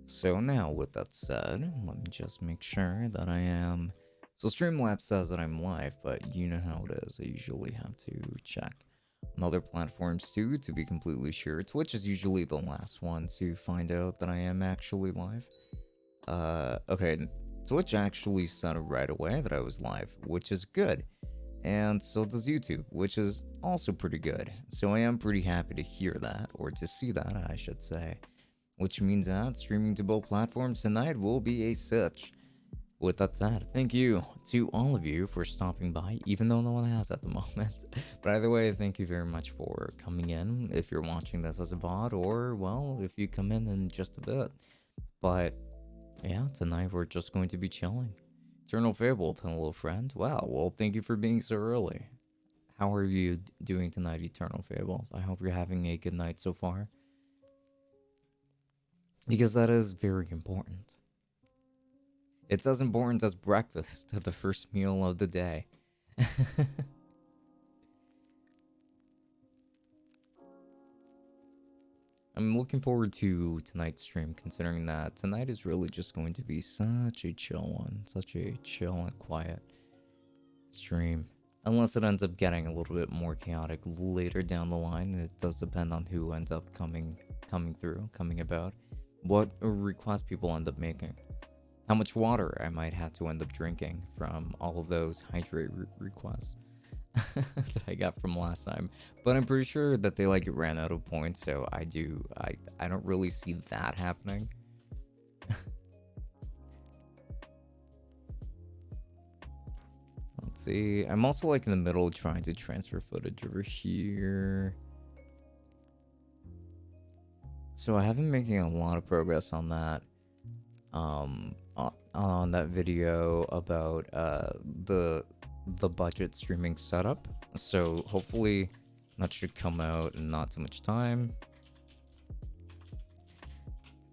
So now, with that said, let me just make sure that I am. So Streamlabs says that I'm live, but you know how it is. I usually have to check on other platforms too to be completely sure. Twitch is usually the last one to find out that I am actually live. Okay, Twitch actually said right away that I was live, which is good. And so does YouTube, which is also pretty good. So I am pretty happy to hear that, or to see that, I should say. Which means that streaming to both platforms tonight will be a such. With that said, thank you to all of you for stopping by, even though no one has at the moment. But either way, thank you very much for coming in, if you're watching this as a VOD, or, well, if you come in just a bit. But, yeah, tonight we're just going to be chilling. Eternal Fabled, hello friend. Wow, well, thank you for being so early. How are you doing tonight, Eternal Fabled? I hope you're having a good night so far. Because that is very important. It's as important as breakfast, the first meal of the day. I'm looking forward to tonight's stream, considering that tonight is really just going to be such a chill one. Such a chill and quiet stream. Unless it ends up getting a little bit more chaotic later down the line. It does depend on who ends up coming about. What requests people end up making. How much water I might have to end up drinking from all of those hydrate requests that I got from last time. But I'm pretty sure that they ran out of points, so I don't really see that happening. Let's see. I'm also in the middle trying to transfer footage over here. So I have been making a lot of progress on that. On that video about the budget streaming setup. So hopefully that should come out in not too much time.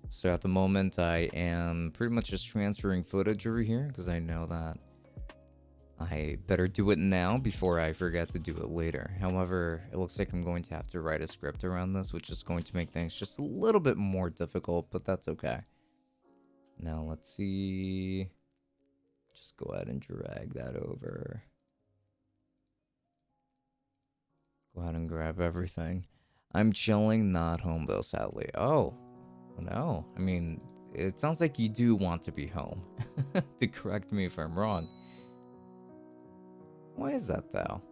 So at the moment I am pretty much just transferring footage over here because I know that I better do it now before I forget to do it later. However, it looks like I'm going to have to write a script around this, which is going to make things just a little bit more difficult, but that's okay. Now let's see. Just go ahead and drag that over. Go ahead and grab everything. I'm chilling, not home though, sadly. Oh, no. I mean, it sounds like you do want to be home. To correct me if I'm wrong. Why is that though?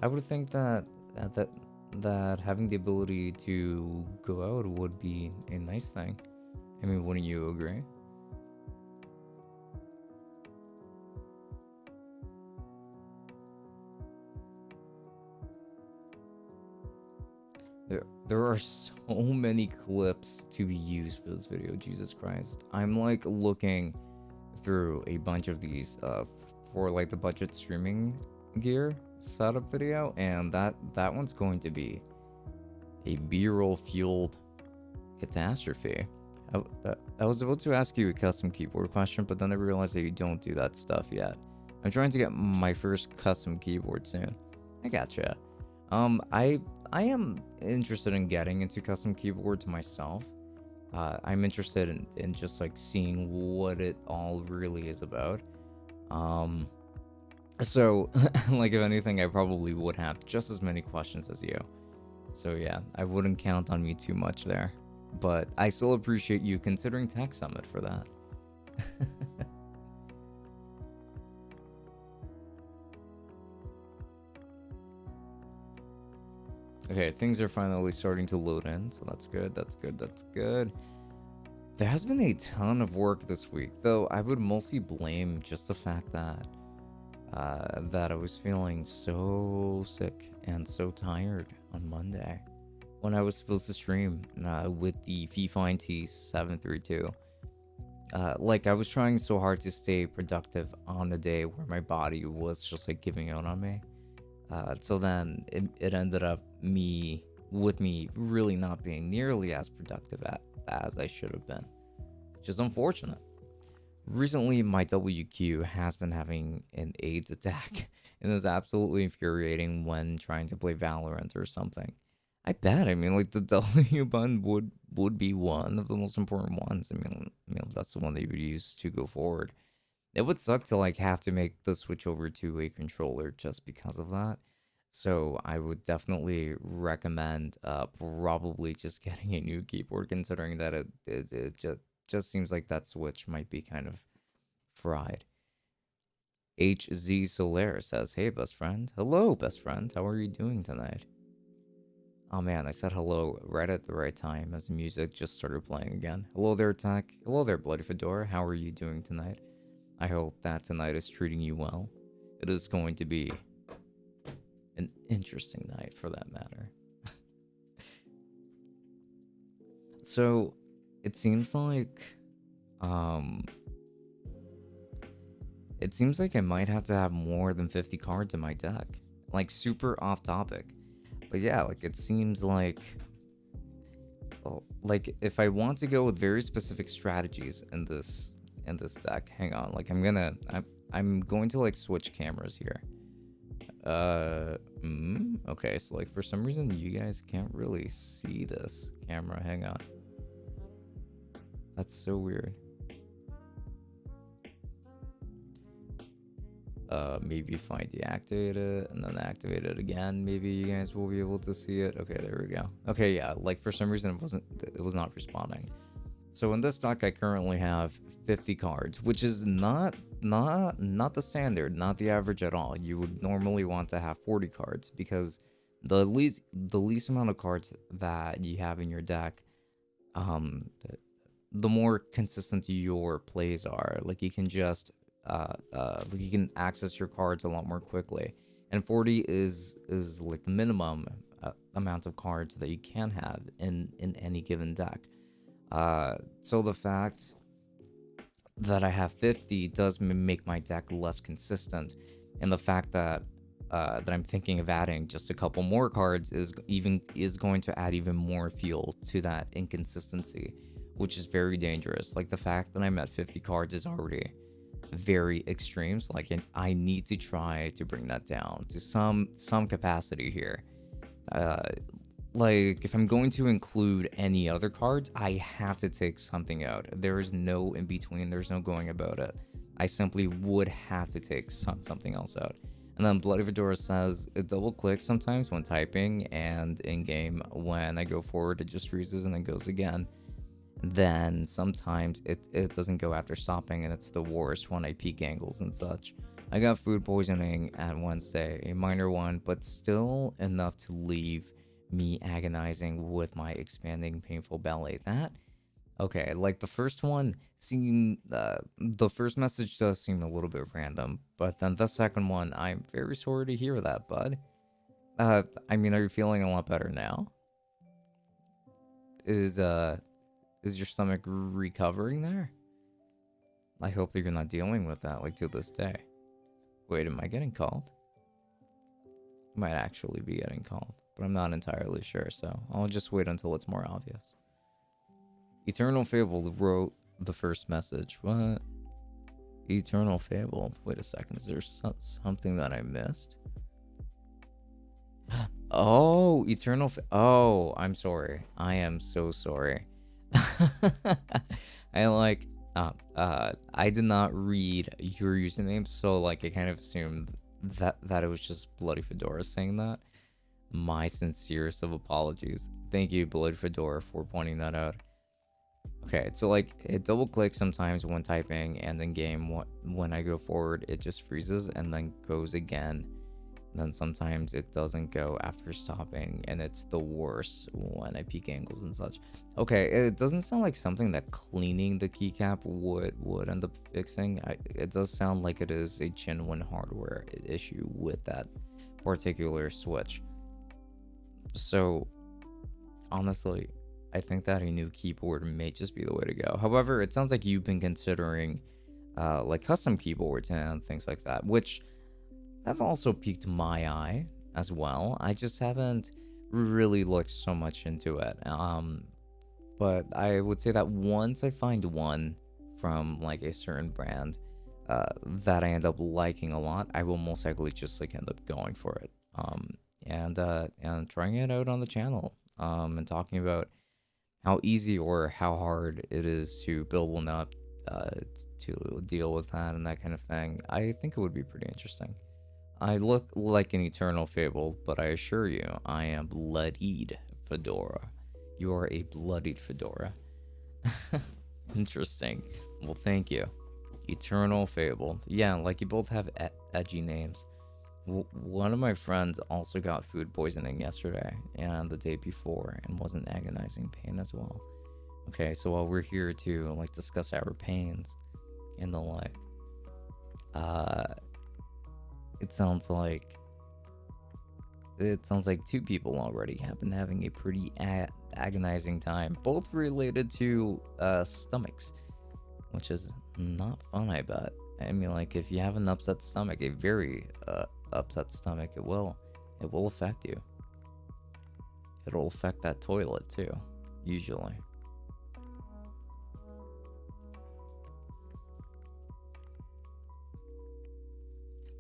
I would think that having the ability to go out would be a nice thing. I mean, wouldn't you agree? There are so many clips to be used for this video, Jesus Christ. I'm looking through a bunch of these for the budget streaming gear setup video, and that one's going to be a B-roll fueled catastrophe. I was about to ask you a custom keyboard question, but then I realized that you don't do that stuff yet. I'm trying to get my first custom keyboard soon. I gotcha. I am interested in getting into custom keyboards myself. I'm interested in just seeing what it all really is about. So if anything, I probably would have just as many questions as you. So yeah, I wouldn't count on me too much there. But I still appreciate you considering Tech Summit for that. Okay, things are finally starting to load in, so that's good, that's good, that's good. There has been a ton of work this week, though I would mostly blame just the fact that I was feeling so sick and so tired on Monday when I was supposed to stream with the FIFA T732. I was trying so hard to stay productive on the day where my body was just giving out on me. So then it ended up with me really not being nearly as productive as I should have been, which is unfortunate. Recently, my WQ has been having an AIDS attack, and it's absolutely infuriating when trying to play Valorant or something. I bet. I mean, like the W button would be one of the most important ones. That's the one that you would use to go forward. It would suck to like have to make the switch over to a controller just because of that. So I would definitely recommend probably just getting a new keyboard, considering that it just seems like that switch might be kind of fried. HZ Solaire says, "Hey, best friend. Hello, best friend. How are you doing tonight?" Oh man, I said hello right at the right time as the music just started playing again. Hello there, Tech. Hello there, Bloody Fedora. How are you doing tonight? I hope that tonight is treating you well. It is going to be an interesting night for that matter. So, it seems like um it seems like I might have to have more than 50 cards in my deck. Like super off topic. But yeah, like it seems like, well, like if I want to go with very specific strategies in this deck, hang on, like I'm going to like switch cameras here. Okay, so like for some reason you guys can't really see this camera. Hang on. That's so weird. Maybe if I deactivate it and then activate it again, maybe you guys will be able to see it. Okay, there we go. Okay, yeah, like for some reason it was not responding. So in this deck I currently have 50 cards, which is not the standard, not the average at all. You would normally want to have 40 cards because the least amount of cards that you have in your deck, um the more consistent your plays are. Like you can just like you can access your cards a lot more quickly, and 40 is like the minimum amount of cards that you can have in any given deck. So the fact that I have 50 does make my deck less consistent, and the fact that that I'm thinking of adding just a couple more cards is going to add even more fuel to that inconsistency, which is very dangerous. Like the fact that I'm at 50 cards is already very extreme. So like I need to try to bring that down to some capacity here. Uh, like if I'm going to include any other cards, I have to take something out. There is no in between. There's no going about it. I simply would have to take something else out. And then Bloody Fedora says it double clicks sometimes when typing, and in game when I go forward it just freezes and then goes again. Then sometimes it doesn't go after stopping, and it's the worst when I peak angles and such. I got food poisoning at Wednesday, a minor one, but still enough to leave me agonizing with my expanding painful belly. That okay, like the first one seemed the first message does seem a little bit random, but then the second one, I'm very sorry to hear that, bud. I mean, are you feeling a lot better now? Is your stomach recovering there? I hope that you're not dealing with that like to this day. Wait, am I getting called? I might actually be getting called, but I'm not entirely sure, so I'll just wait until it's more obvious. Eternal Fable wrote the first message. What? Eternal Fable. Wait a second. Is there something that I missed? Oh, Oh, I'm sorry. I am so sorry. I like I did not read your username, so like I kind of assumed that it was just Bloody Fedora saying that. My sincerest of apologies. Thank you, Bloody Fedora, for pointing that out. Okay, so like it double clicks sometimes when typing, and in game when I go forward it just freezes and then goes again. And then sometimes it doesn't go after stopping, and it's the worst when I peak angles and such. Okay, it doesn't sound like something that cleaning the keycap would end up fixing. It does sound like it is a genuine hardware issue with that particular switch. So honestly, I think that a new keyboard may just be the way to go. However, it sounds like you've been considering like custom keyboards and things like that, which have also piqued my eye as well. I just haven't really looked so much into it. But I would say that once I find one from like a certain brand that I end up liking a lot, I will most likely just like end up going for it. And trying it out on the channel. and talking about how easy or how hard it is to build one up, to deal with that and that kind of thing. I think it would be pretty interesting. I look like an eternal fable, but I assure you, I am bloodied Fedora. You are a bloodied Fedora. Interesting. Well, thank you. Eternal Fable. Yeah, like you both have edgy names. One of my friends also got food poisoning yesterday and the day before and was in agonizing pain as well. Okay, so while we're here to like discuss our pains and the like, uh, it sounds like two people already have been having a pretty agonizing time, both related to stomachs, which is not fun, I bet. I mean, like, if you have an upset stomach, a very upset stomach, it will affect you. It'll affect that toilet too, usually.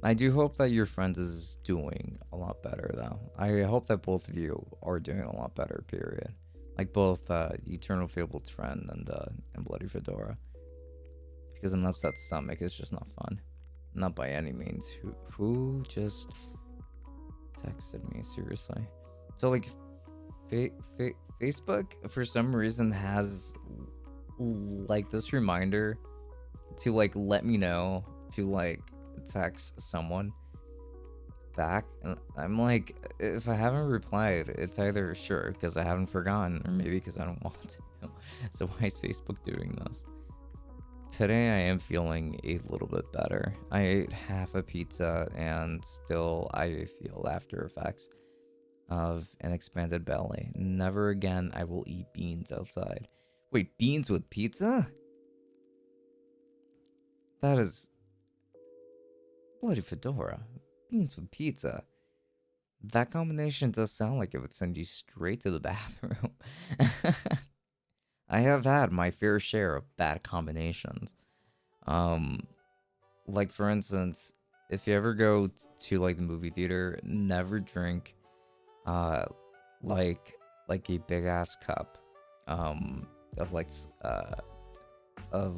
I do hope that your friend is doing a lot better, though. I hope that both of you are doing a lot better, period. Like both Eternal Fabled's friend and Bloody Fedora. Because an upset stomach is just not fun. Not by any means. Who just texted me? Seriously. So, like, Facebook, for some reason, has, like, this reminder to, like, let me know to, like, text someone back, and I'm like, if I haven't replied, it's either sure because I haven't forgotten, or maybe because I don't want to. So why is Facebook doing this? Today I am feeling a little bit better. I ate half a pizza and still I feel after effects of an expanded belly. Never again I will eat beans outside. Wait, beans with pizza? That is Bloody Fedora. Beans with pizza. That combination does sound like it would send you straight to the bathroom. I have had my fair share of bad combinations. Um, like for instance, if you ever go to like the movie theater, never drink, uh, like a big ass cup, of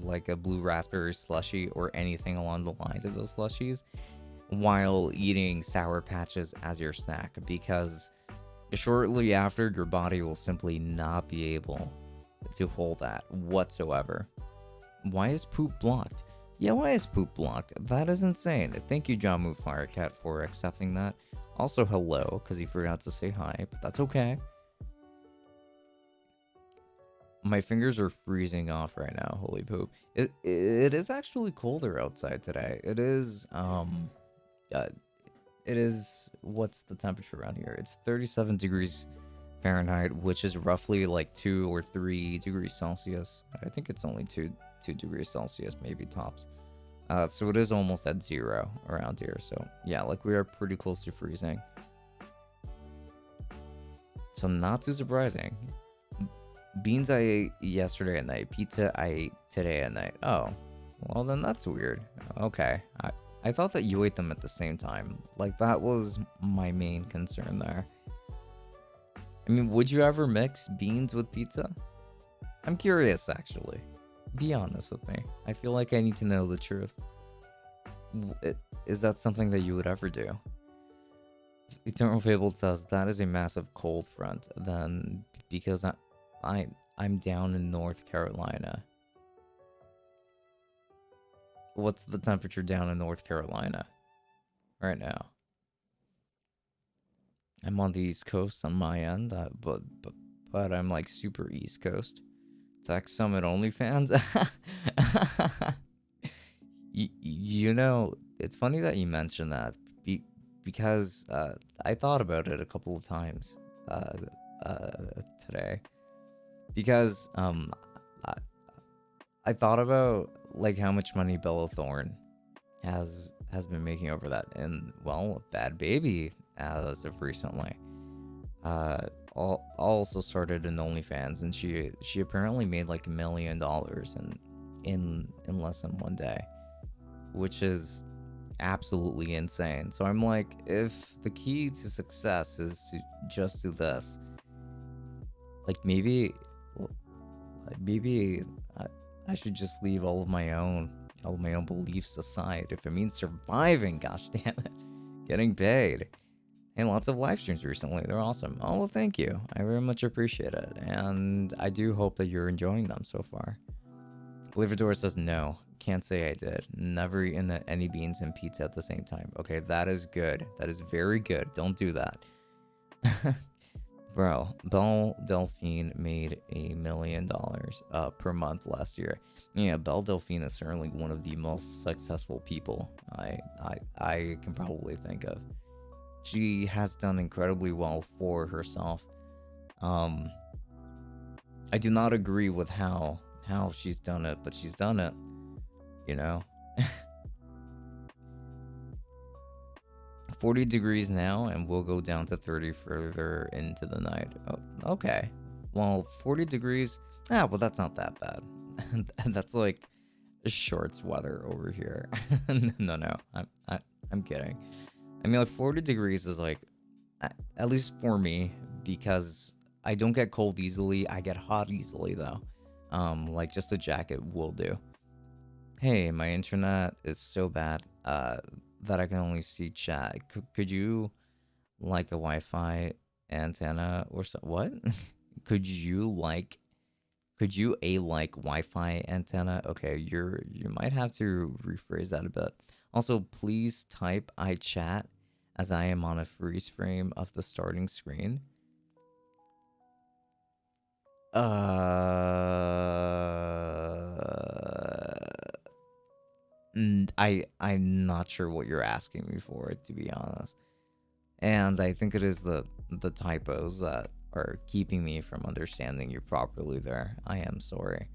like a blue raspberry slushy or anything along the lines of those slushies while eating Sour Patches as your snack, because shortly after your body will simply not be able to hold that whatsoever. Why is poop blocked? Yeah, why is poop blocked? That is insane. Thank you, John Moo Firecat, for accepting that. Also, hello, because he forgot to say hi, but that's okay. My fingers are freezing off right now. Holy poop! It is actually colder outside today. Uh, it is. What's the temperature around here? It's 37 degrees Fahrenheit, which is roughly like 2 or 3 degrees Celsius. I think it's only 2 degrees Celsius, maybe tops. So it is almost at 0 around here. So yeah, like we are pretty close to freezing. So not too surprising. Beans I ate yesterday at night. Pizza I ate today at night. Oh, well then that's weird. Okay, I thought that you ate them at the same time. Like that was my main concern there. I mean, would you ever mix beans with pizza? I'm curious, actually. Be honest with me. I feel like I need to know the truth. Is that something that you would ever do? Eternal Fable says that is a massive cold front. Then, because I'm down in North Carolina. What's the temperature down in North Carolina right now? I'm on the East Coast on my end, but I'm like super East Coast. Tech Summit OnlyFans. You know, it's funny that you mentioned that because I thought about it a couple of times today. Because I thought about like how much money Bella Thorne has been making over that, and well, Bad Baby as of recently. Also started in OnlyFans, and she apparently made like $1 million in less than 1 day, which is absolutely insane. So I'm like, if the key to success is to just do this, Like maybe I should just leave all of my own beliefs aside if it means surviving. Gosh damn it, getting paid. And lots of live streams recently. They're awesome. Oh, well, thank you. I very much appreciate it. And I do hope that you're enjoying them so far. Fedora says no. Can't say I did. Never eaten any beans and pizza at the same time. Okay, that is good. That is very good. Don't do that. Bro, Belle Delphine made $1 million per month last year. Yeah, Belle Delphine is certainly one of the most successful people I can probably think of. She has done incredibly well for herself. I do not agree with how she's done it, but she's done it, you know. 40 degrees now, and we'll go down to 30 further into the night. Oh, okay. Well, 40 degrees. Well, that's not that bad. That's like shorts weather over here. No, I'm kidding. I mean, like 40 degrees is like, at least for me, because I don't get cold easily. I get hot easily though. Like just a jacket will do. Hey, my internet is so bad that I can only see chat. Could you like a Wi-Fi antenna or so? What? Could you like Wi-Fi antenna? Okay, you might have to rephrase that a bit. Also, please type iChat as I am on a freeze frame of the starting screen. I'm not sure what you're asking me for, to be honest. And I think it is the typos that are keeping me from understanding you properly there. I am sorry.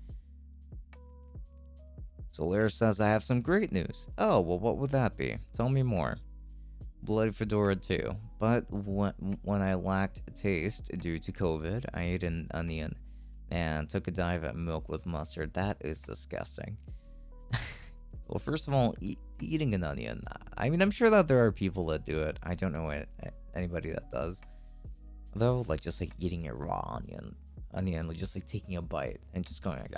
Solaris says, I have some great news. Oh, well, what would that be? Tell me more. Bloody Fedora too. But when I lacked taste due to COVID, I ate an onion and took a dive at milk with mustard. That is disgusting. Well, first of all, eating an onion. I mean, I'm sure that there are people that do it. I don't know anybody that does. Though, like, just like eating a raw onion, like just like taking a bite and just going like,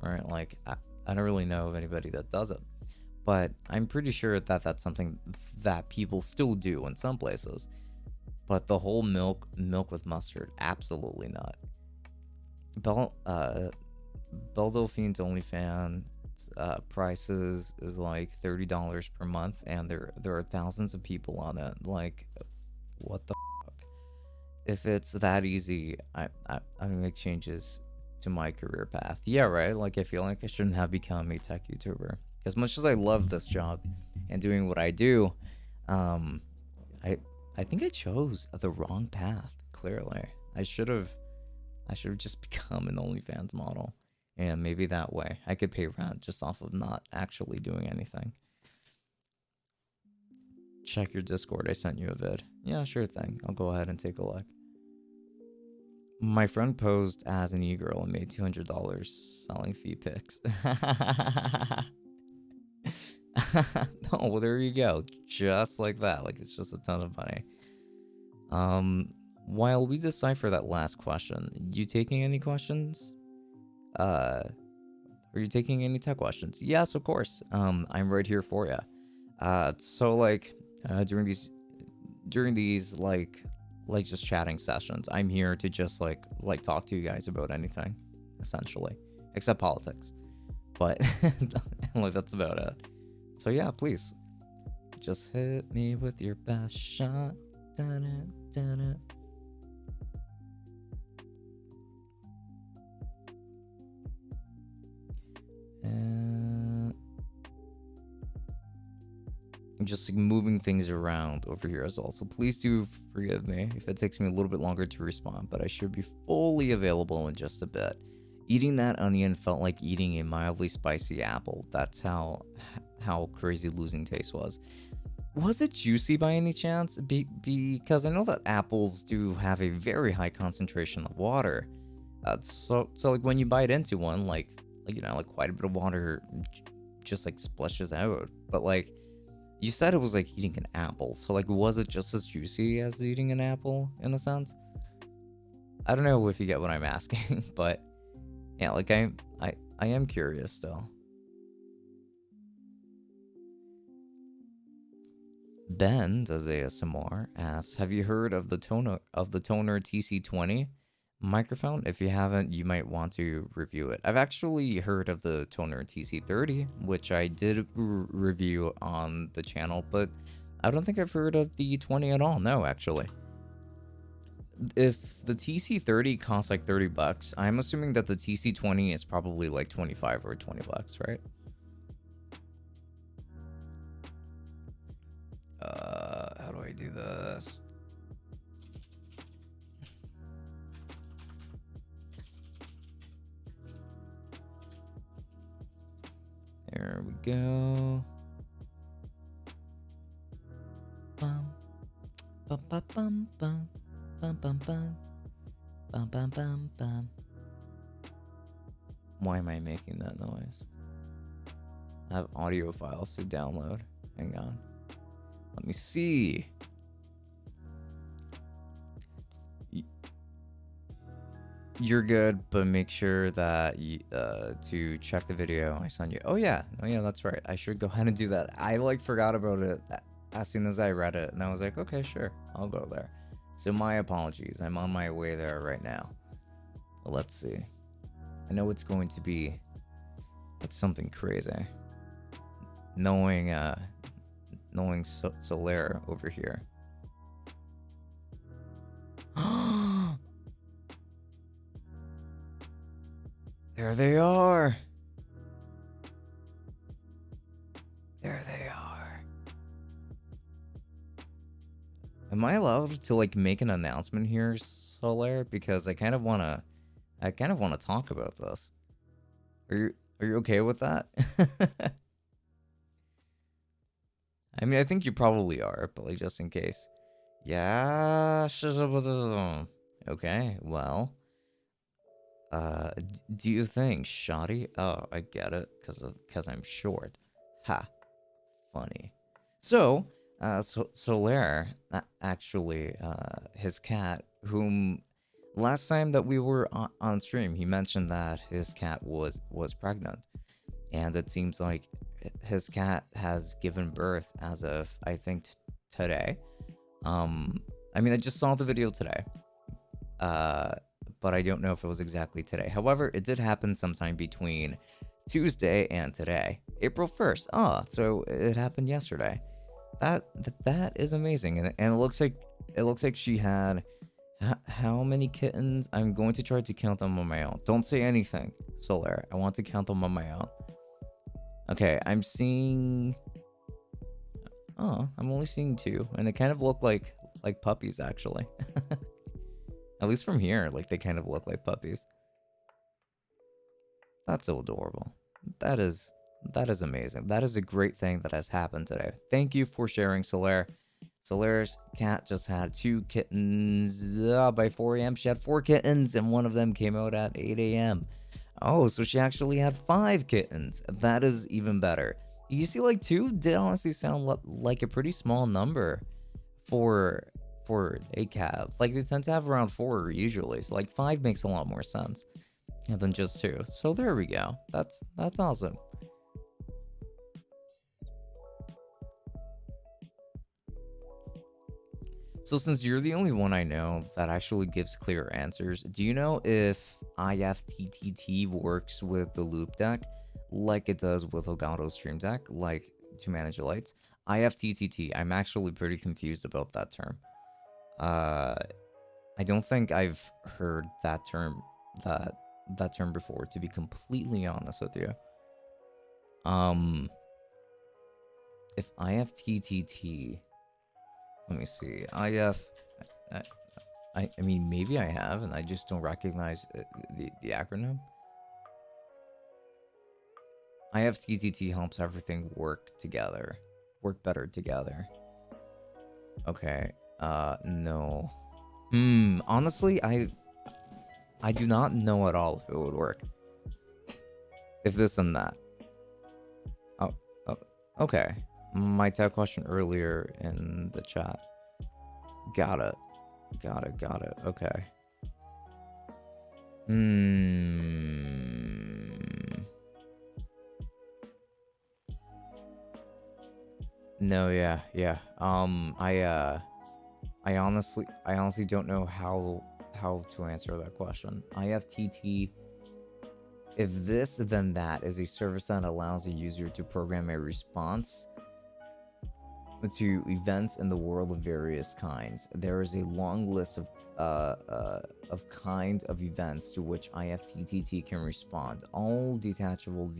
right? Like, I don't really know of anybody that does it. But I'm pretty sure that that's something that people still do in some places. But the whole milk with mustard, absolutely not. Belle Delphine's OnlyFans prices is like $30 per month, and there are thousands of people on it. Like, what the fuck? If it's that easy, I make changes to my career path. Yeah, right. Like, I feel like I shouldn't have become a tech YouTuber. As much as I love this job and doing what I do, I think I chose the wrong path. Clearly, I should have just become an OnlyFans model, and maybe that way I could pay rent just off of not actually doing anything. Check your Discord. I sent you a vid. Yeah, sure thing. I'll go ahead and take a look. My friend posed as an e-girl and made $200 selling feet pics. No, well, there you go. Just like that. Like, it's just a ton of money. While we decipher that last question, you taking any questions? Are you taking any tech questions? Yes, of course. I'm right here for you. So like, during these like just chatting sessions, I'm here to just like talk to you guys about anything, essentially, except politics. But like, that's about it. So yeah, please, just hit me with your best shot. Da-da-da-da. I'm just like moving things around over here as well, so please do forgive me if it takes me a little bit longer to respond, but I should be fully available in just a bit. Eating that onion felt like eating a mildly spicy apple. That's how crazy losing taste was. Was it juicy by any chance? Because I know that apples do have a very high concentration of water. So like when you bite into one, like you know, like quite a bit of water just like splashes out. But like, you said it was like eating an apple, so like, was it just as juicy as eating an apple in a sense? I don't know if you get what I'm asking, but yeah, like I am curious still. Ben does ASMR asks, have you heard of the Toner TC20 microphone? If you haven't, you might want to review it. I've actually heard of the Toner TC30, which I did review on the channel, but I don't think I've heard of the 20 at all. No, actually. If the TC30 costs like 30 bucks, I'm assuming that the TC20 is probably like 25 or 20 bucks, right? How do I do this? There we go. Bum, bum, bum, bum, bum, bum, bum, bum, bum, bum, bum, bum. Why am I making that noise? I have audio files to download. Hang on. Let me see. You're good, but make sure that you, to check the video I sent you. Oh yeah, that's right. I should go ahead and do that. I like forgot about it as soon as I read it, and I was like, okay, sure, I'll go there. So my apologies. I'm on my way there right now. Well, let's see. I know it's going to be like something crazy. Knowing Solaire over here. There they are. There they are. Am I allowed to like make an announcement here, Solaire? Because I kind of wanna talk about this. Are you okay with that? I mean, I think you probably are, but like just in case. Yeah. Okay. Well. Do you think shoddy? Oh, I get it, cause I'm short. Ha. Funny. So, Solaire, actually, his cat, whom last time that we were on stream, he mentioned that his cat was pregnant, and it seems like his cat has given birth as of, I think, today. I mean, I just saw the video today, but I don't know if it was exactly today. However, it did happen sometime between Tuesday and today, April 1st. Oh, so it happened yesterday. That is amazing, and it looks like she had how many kittens? I'm going to try to count them on my own. Don't say anything, Solaire. I want to count them on my own. Okay, I'm seeing. Oh, I'm only seeing 2, and they kind of look like puppies, actually. At least from here, like they kind of look like puppies. That's so adorable. That is amazing. That is a great thing that has happened today. Thank you for sharing, Solaire. Solaire's cat just had 2 kittens. By 4 a.m. she had 4 kittens, and one of them came out at 8 a.m. Oh, so she actually had 5 kittens. That is even better. You see, like 2 did honestly sound like a pretty small number for a cat. Like they tend to have around 4 usually, so like 5 makes a lot more sense than just 2. So there we go. That's awesome. So since you're the only one I know that actually gives clear answers, do you know if IFTTT works with the loop deck like it does with Elgato Stream Deck, like to manage the lights? IFTTT, I'm actually pretty confused about that term. I don't think I've heard that term before, to be completely honest with you. If IFTTT, let me see. I mean, maybe I have, and I just don't recognize the acronym. IFTTT helps everything work better together. Okay. No. Honestly, I do not know at all if it would work. If this and that. Oh, okay. My tech question earlier in the chat. Got it. Okay. Hmm. No, yeah. I honestly don't know how to answer that question. IFTT, if this then that, is a service that allows a user to program a response to events in the world of various kinds. There is a long list of kinds of events to which IFTTT can respond, all detachable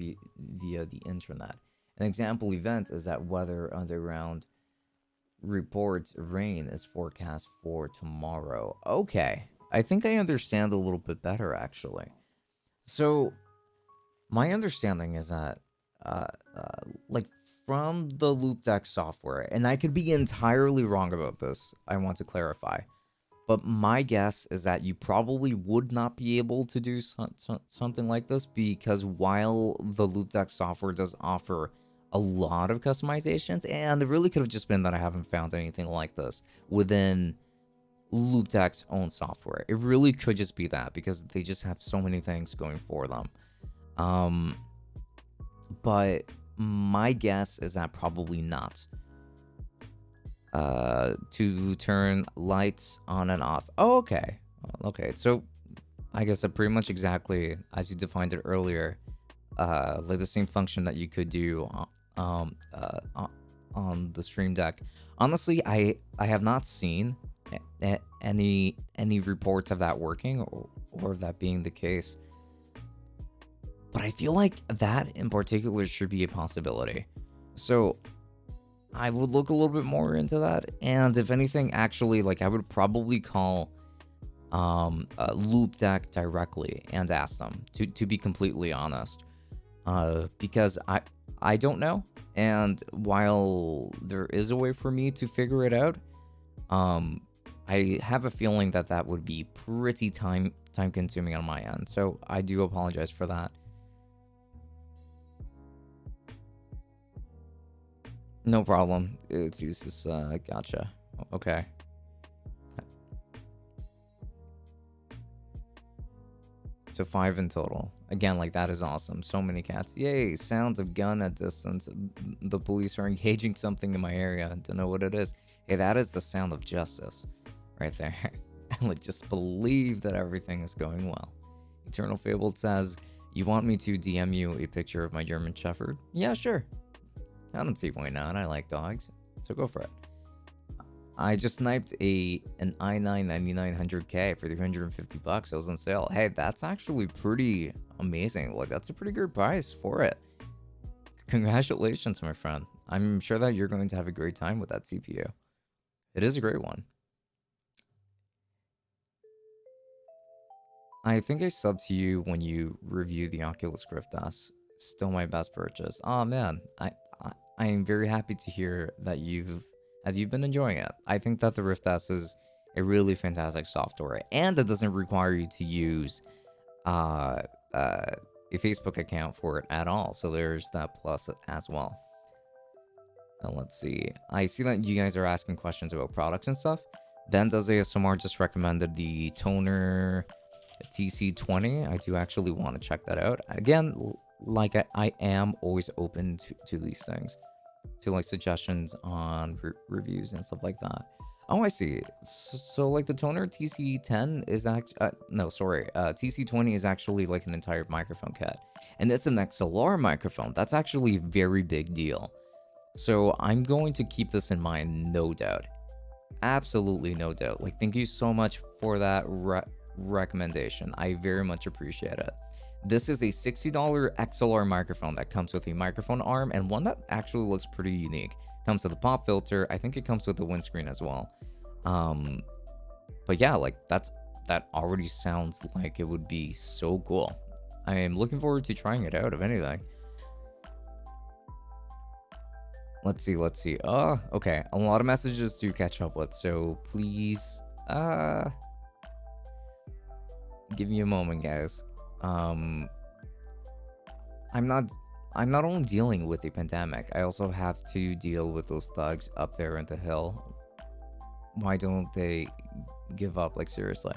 via the internet. An example event is that Weather Underground reports rain is forecast for tomorrow. Okay, I think I understand a little bit better actually. So my understanding is that, uh, like from the loop deck software, and I could be entirely wrong about this. I want to clarify, but my guess is that you probably would not be able to do something like this because while the loop deck software does offer a lot of customizations, and it really could have just been that I haven't found anything like this within LoopDeck's own software. It really could just be that because they just have so many things going for them. Um, but my guess is that probably not. To turn lights on and off. Oh, okay. Okay, so I guess that pretty much exactly as you defined it earlier, like the same function that you could do on the Stream Deck. Honestly, I have not seen any reports of that working or of that being the case. But I feel like that in particular should be a possibility. So I would look a little bit more into that, and if anything, actually, like I would probably call Loop Deck directly and ask them to be completely honest, because I don't know, and while there is a way for me to figure it out, I have a feeling that that would be pretty time consuming on my end, so I do apologize for that. No problem. It's useless. Gotcha. Okay. So 5 in total. Again, like that is awesome. So many cats. Yay! Sounds of gun at distance. The police are engaging something in my area. Don't know what it is. Hey, that is the sound of justice, right there. Like, just believe that everything is going well. Eternal Fabled says, "You want me to DM you a picture of my German Shepherd?" Yeah, sure. I don't see why not. I like dogs, so go for it. I just sniped an i9 9900K for 350 bucks. It was on sale. Hey, that's actually pretty amazing. Like, that's a pretty good price for it. Congratulations, my friend. I'm sure that you're going to have a great time with that CPU. It is a great one. I think I subbed to you when you review the Oculus Rift S. Still my best purchase. Oh man, I am very happy to hear that you've been enjoying it. I think that the Rift S is a really fantastic software, and it doesn't require you to use uh, a Facebook account for it at all. So there's that plus as well. Let's see. I see that you guys are asking questions about products and stuff. Ben Does ASMR just recommended the toner TC20. I do actually want to check that out. Again, like I am always open to these things, to like suggestions on reviews and stuff like that. Oh, I see. So like the toner TC10 is TC20 is actually like an entire microphone kit, and it's an XLR microphone. That's actually a very big deal. So I'm going to keep this in mind, no doubt. Absolutely no doubt. Like, thank you so much for that recommendation. I very much appreciate it. This is a $60 XLR microphone that comes with a microphone arm and one that actually looks pretty unique. Comes with a pop filter. I think it comes with a windscreen as well. But yeah, like that already sounds like it would be so cool. I am looking forward to trying it out, if anything. Let's see. Oh, okay. A lot of messages to catch up with, so please, give me a moment, guys. I'm not only dealing with the pandemic, I also have to deal with those thugs up there in the hill. Why don't they give up? Like, seriously.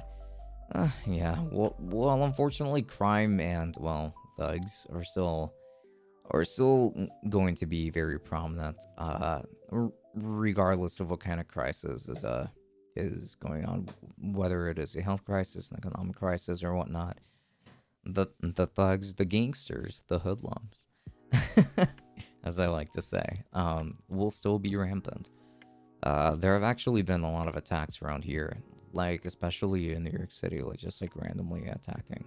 Yeah. Well, unfortunately, crime and well, thugs are still going to be very prominent. Regardless of what kind of crisis is going on, whether it is a health crisis, an economic crisis, or whatnot. The thugs, the gangsters, the hoodlums, as I like to say, will still be rampant. There have actually been a lot of attacks around here, like especially in New York City, like just like randomly attacking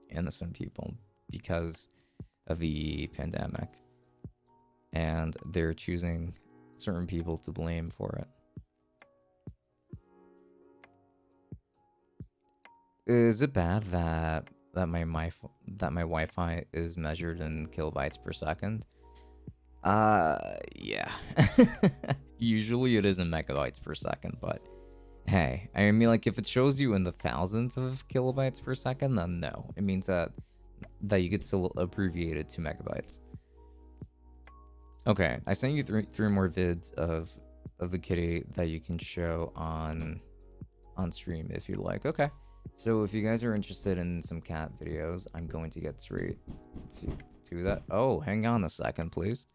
innocent people because of the pandemic, and they're choosing certain people to blame for it. Is it bad that my Wi-Fi is measured in kilobytes per second? Yeah. Usually it is in megabytes per second, but hey, I mean, like, if it shows you in the thousands of kilobytes per second, then no. It means that you could still abbreviate it to megabytes. Okay, I sent you three more vids of the kitty that you can show on stream if you like. Okay. So if you guys are interested in some cat videos, I'm going to get straight to that. Oh, hang on a second, please.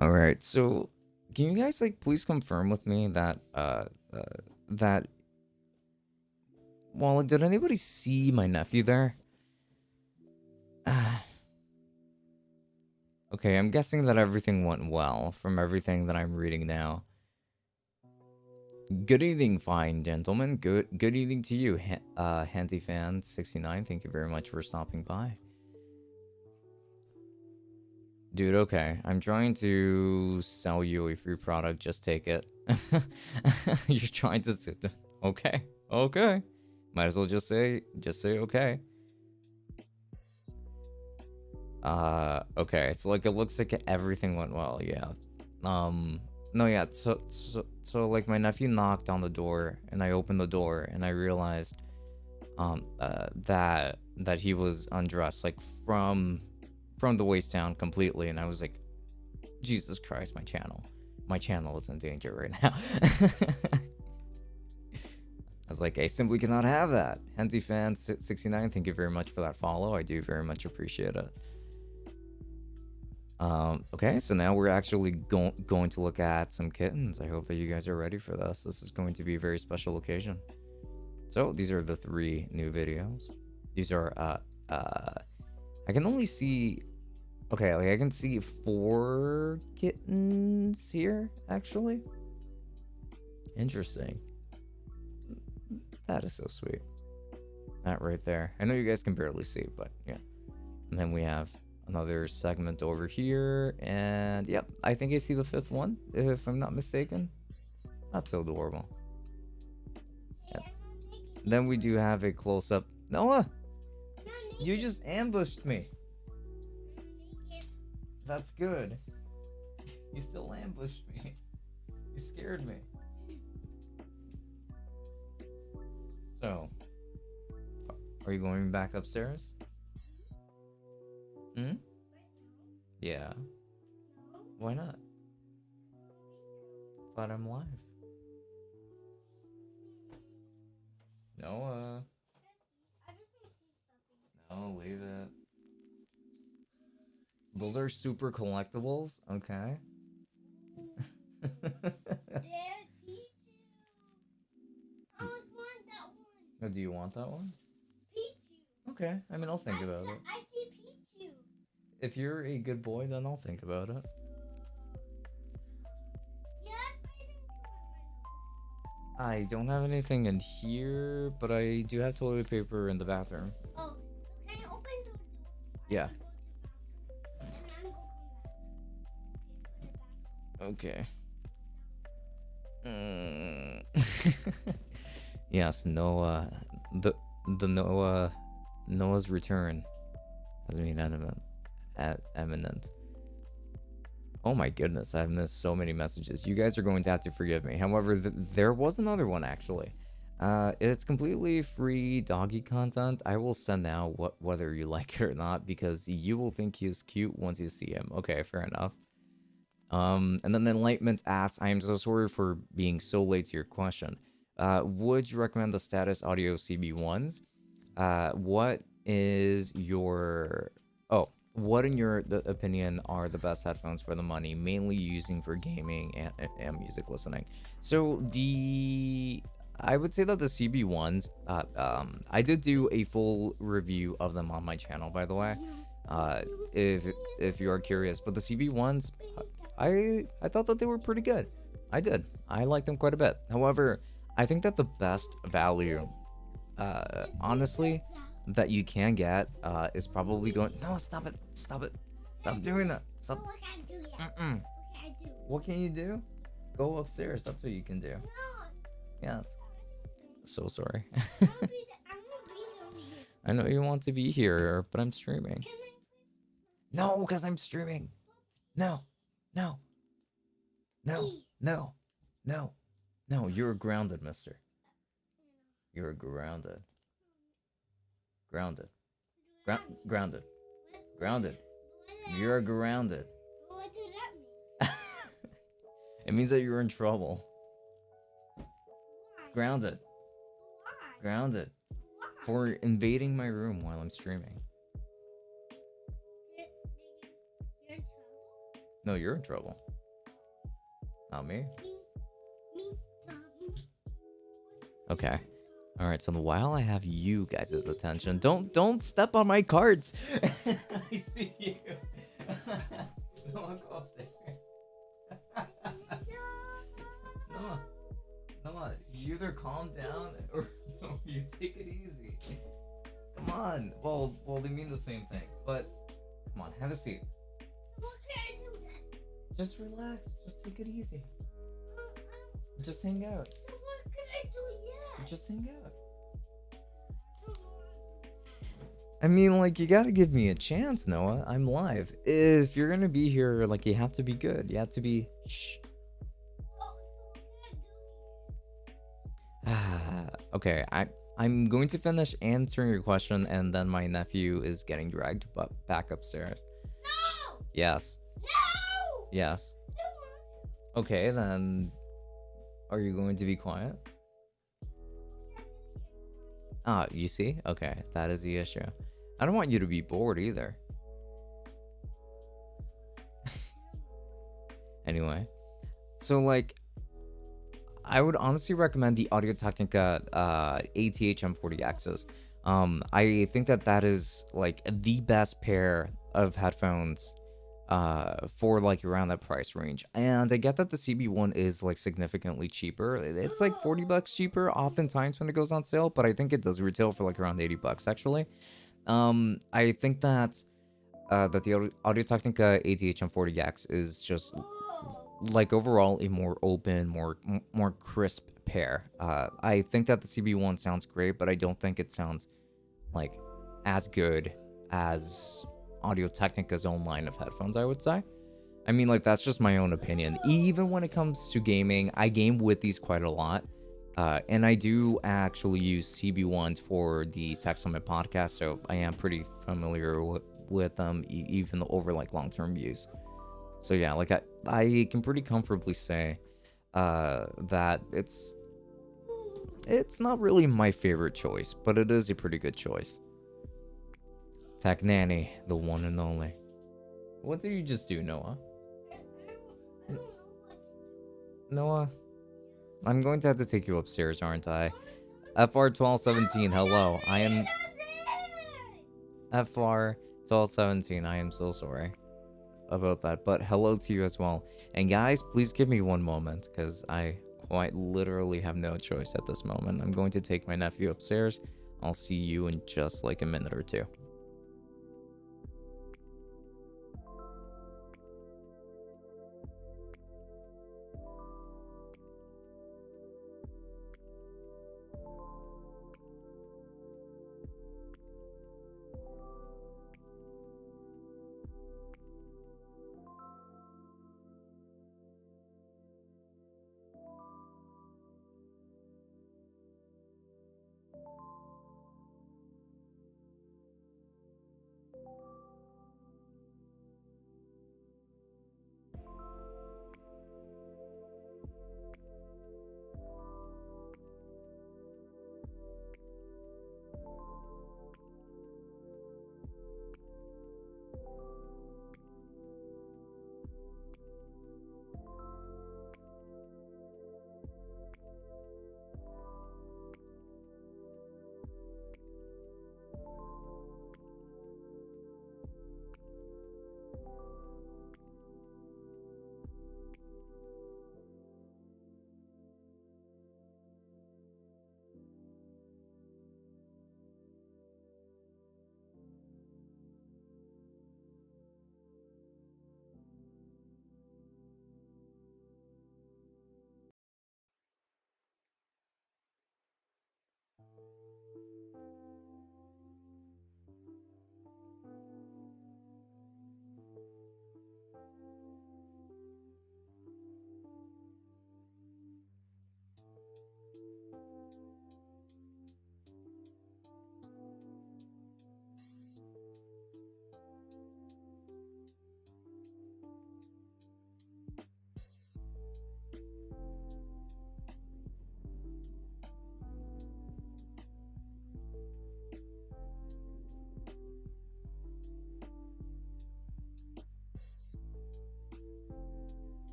All right. So, can you guys like please confirm with me that that well, like, did anybody see my nephew there? Okay, I'm guessing that everything went well from everything that I'm reading now. Good evening, fine gentlemen. Good evening to you, HandyFan69. Thank you very much for stopping by. Dude, okay. I'm trying to sell you a free product. Just take it. You're trying to... Okay. Okay. Might as well just say okay. Okay. It's like, it looks like everything went well. Yeah. No, yeah. So like, my nephew knocked on the door, and I opened the door, and I realized, that he was undressed, like, from the waist down completely, and I was like, Jesus Christ, my channel is in danger right now. I was like, I simply cannot have that. HandyFan69, thank you very much for that follow. I do very much appreciate it. Okay, so now we're actually going to look at some kittens. I hope that you guys are ready for this. This is going to be a very special occasion. So these are the 3 new videos. These are I can only see, okay, like I can see 4 kittens here, actually. Interesting. That is so sweet. That right there. I know you guys can barely see, but yeah. And then we have another segment over here, and yep, I think I see the 5th one, if I'm not mistaken. That's so adorable. Yep. Then we do have a close-up. Noah! You just ambushed me. That's good. You still ambushed me. You scared me. So, are you going back upstairs? Hmm? Yeah. Why not? But I'm live. Noah. No, leave it. Those are super collectibles? Okay. Oh, do you want that one? Okay, I mean, I'll think about it. I see Pichu. If you're a good boy, then I'll think about it. I don't have anything in here, but I do have toilet paper in the bathroom. Oh, can you open the door? Yeah. And I'm going to come back. Okay. Yes, Noah. The Noah's return has been imminent. Oh my goodness, I've missed so many messages. You guys are going to have to forgive me. However, there was another one actually. It's completely free doggy content. I will send out whether you like it or not, because you will think he's cute once you see him. Okay, fair enough. And then Enlightenment asks, I am so sorry for being so late to your question. Would you recommend the Status Audio CB1s? What is your... Oh, what in your opinion are the best headphones for the money, mainly using for gaming and music listening? So I would say that the CB1s, I did do a full review of them on my channel, by the way, if you are curious, but the CB1s, I thought that they were pretty good. I did. I liked them quite a bit. However, I think that the best value, honestly, that you can get is probably going... No, stop it. Stop it. Stop doing that. Stop. What can I do? What can you do? Go upstairs. That's what you can do. No. Yes. So sorry. I'm gonna be on here. I know you want to be here, but I'm streaming. No, because I'm streaming. No. No. No. No. No. No, you're grounded, mister. You're grounded. Grounded. Grounded. Grounded. You're grounded. What does that mean? It means that you're in trouble. Why? Grounded. Why? Grounded. Why? For invading my room while I'm streaming. You're in trouble? No, you're in trouble. Not me. Me, not me. Okay. All right. So while I have you guys' attention, don't step on my cards. I see you. No, I'll go upstairs. No. You either calm down or no, you take it easy. Come on. Well, they mean the same thing. But come on, have a seat. What can I do then? Just relax. Just take it easy. I Just hang out. don't, what can I do yet? Just hang out. I mean, like, you gotta give me a chance, Noah. I'm live. If you're gonna be here, like, you have to be good. You have to be. Shh. Oh, so what can I do? Okay, I'm going to finish answering your question, and then my nephew is getting dragged back upstairs. No! Yes. No! Yes. No! Okay, then. Are you going to be quiet? Ah, you see? Okay, that is the issue. I don't want you to be bored either. Anyway, so like, I would honestly recommend the Audio Technica ATH M40Xs. I think that is like the best pair of headphones for like around that price range. And I get that the CB1 is like significantly cheaper. It's like $40 cheaper oftentimes when it goes on sale, but I think it does retail for like around $80 actually. I think that the Audio Technica ATH M40X is just like overall a more open, more crisp pair. I think that the CB1 sounds great, but I don't think it sounds like as good as Audio Technica's own line of headphones, I would say. I mean, like, that's just my own opinion. Even when it comes to gaming, I game with these quite a lot. And I do actually use CB1s for the Tech Summit podcast, so I am pretty familiar with them, even over like long-term use. So yeah, like I can pretty comfortably say that it's not really my favorite choice, but it is a pretty good choice. Tech Nanny, the one and only. What did you just do, Noah? I don't know what to do. Noah, I'm going to have to take you upstairs, aren't I? FR1217, hello. I am FR1217. I am so sorry about that, but hello to you as well. And guys, please give me one moment, because I quite literally have no choice at this moment. I'm going to take my nephew upstairs. I'll see you in just like a minute or two.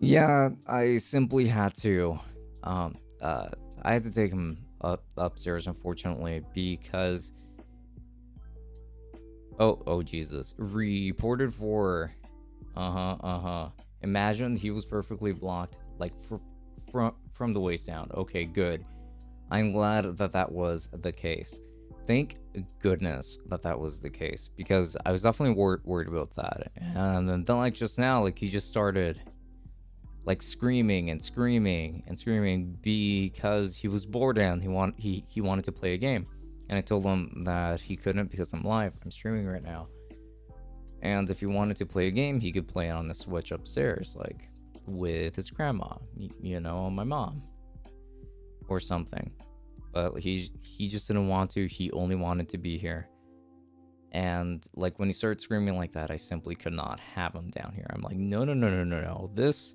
Yeah, I simply had to. Um, uh, I had to take him upstairs, unfortunately, because oh Jesus, reported for. Imagine he was perfectly blocked, like from the waist down. Okay, good. I'm glad that that was the case. Thank goodness that that was the case, because I was definitely worried about that. And then like just now, like he just started like screaming and screaming and screaming because he was bored and he wanted to play a game. And I told him that he couldn't because I'm live. I'm streaming right now. And if he wanted to play a game, he could play it on the Switch upstairs, like with his grandma, you know, my mom or something. But he just didn't want to. He only wanted to be here. And like when he started screaming like that, I simply could not have him down here. I'm like, no, no, no, no, no, no. This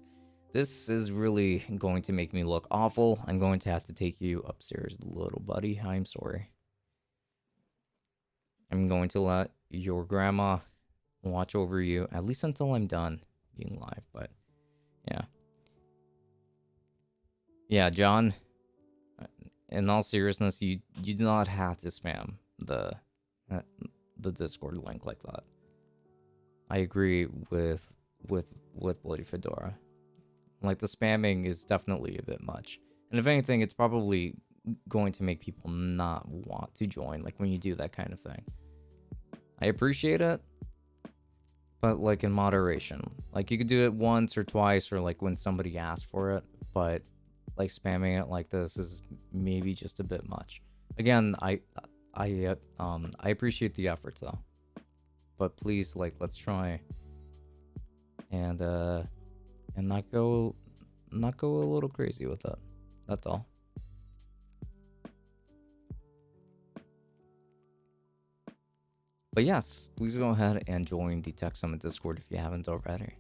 is really going to make me look awful. I'm going to have to take you upstairs, little buddy. I'm sorry. I'm going to let your grandma watch over you, at least until I'm done being live. But yeah. Yeah, John, in all seriousness, you do not have to spam uh, the Discord link like that. I agree with Bloody Fedora. Like the spamming is definitely a bit much. And if anything, it's probably going to make people not want to join, like when you do that kind of thing. I appreciate it, but like in moderation. Like you could do it once or twice, or like when somebody asks for it, but like spamming it like this is maybe just a bit much. Again, I appreciate the efforts though, but please, like, let's try and not go a little crazy with it. That's all. But yes, please go ahead and join the Tech Summit Discord if you haven't already.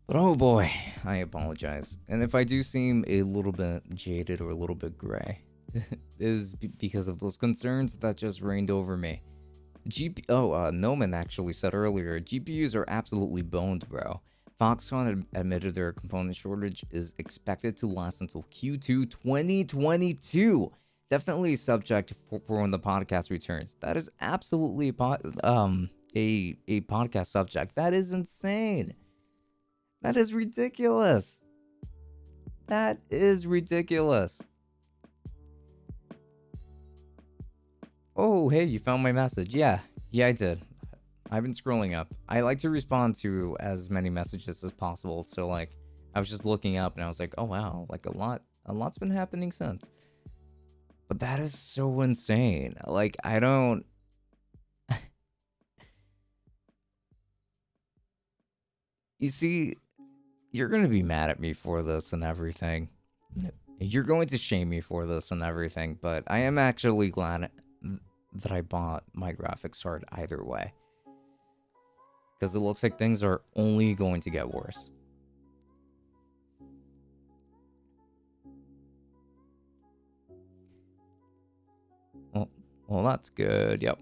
But oh boy, I apologize. And if I do seem a little bit jaded or a little bit gray, it is because of those concerns that just reigned over me. Noman actually said earlier, GPUs are absolutely boned, bro. Foxconn admitted their component shortage is expected to last until Q2 2022. Definitely a subject for when the podcast returns. That is absolutely a podcast subject. That is insane. That is ridiculous. That is ridiculous. Oh, hey, you found my message. Yeah, I did. I've been scrolling up. I like to respond to as many messages as possible. So like, I was just looking up and I was like, oh wow, like a lot's been happening since. But that is so insane. Like, I don't. You see, you're gonna be mad at me for this and everything. You're going to shame me for this and everything, but I am actually glad that I bought my graphics card either way. Because it looks like things are only going to get worse. Well, that's good. Yep.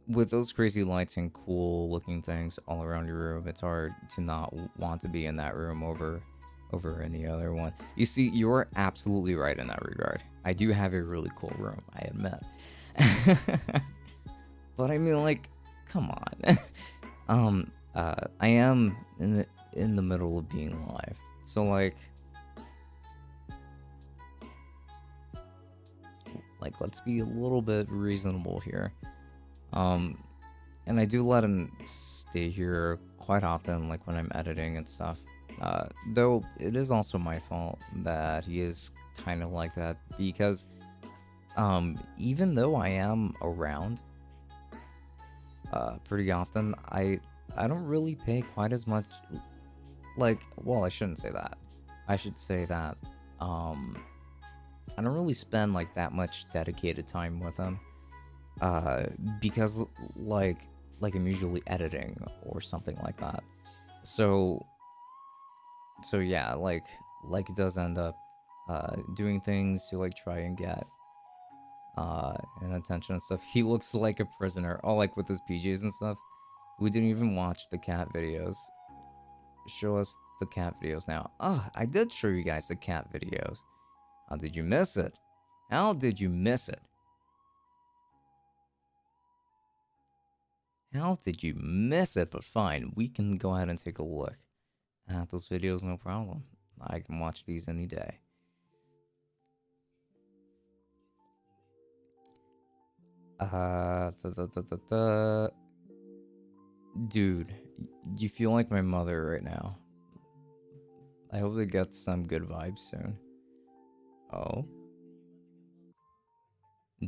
With those crazy lights and cool looking things all around your room, it's hard to not want to be in that room over any other one. You see, you're absolutely right in that regard. I do have a really cool room, I admit. But I mean, like, come on. I am in the middle of being live, so like let's be a little bit reasonable here. And I do let him stay here quite often, like when I'm editing and stuff. Though it is also my fault that he is kind of like that, because even though I am around pretty often, I don't really pay quite as much, like, well, I shouldn't say that. I should say that I don't really spend like that much dedicated time with him, because like I'm usually editing or something like that. So yeah, like it does end up doing things to like try and get and attention and stuff. He looks like a prisoner, all like with his PJs and stuff. We didn't even watch the cat videos. Show us the cat videos now. Oh, I did show you guys the cat videos. How did you miss it? How did you miss it? How did you miss it? But fine, we can go ahead and take a look at those videos, no problem. I can watch these any day. Dude, you feel like my mother right now. I hope they get some good vibes soon. Oh?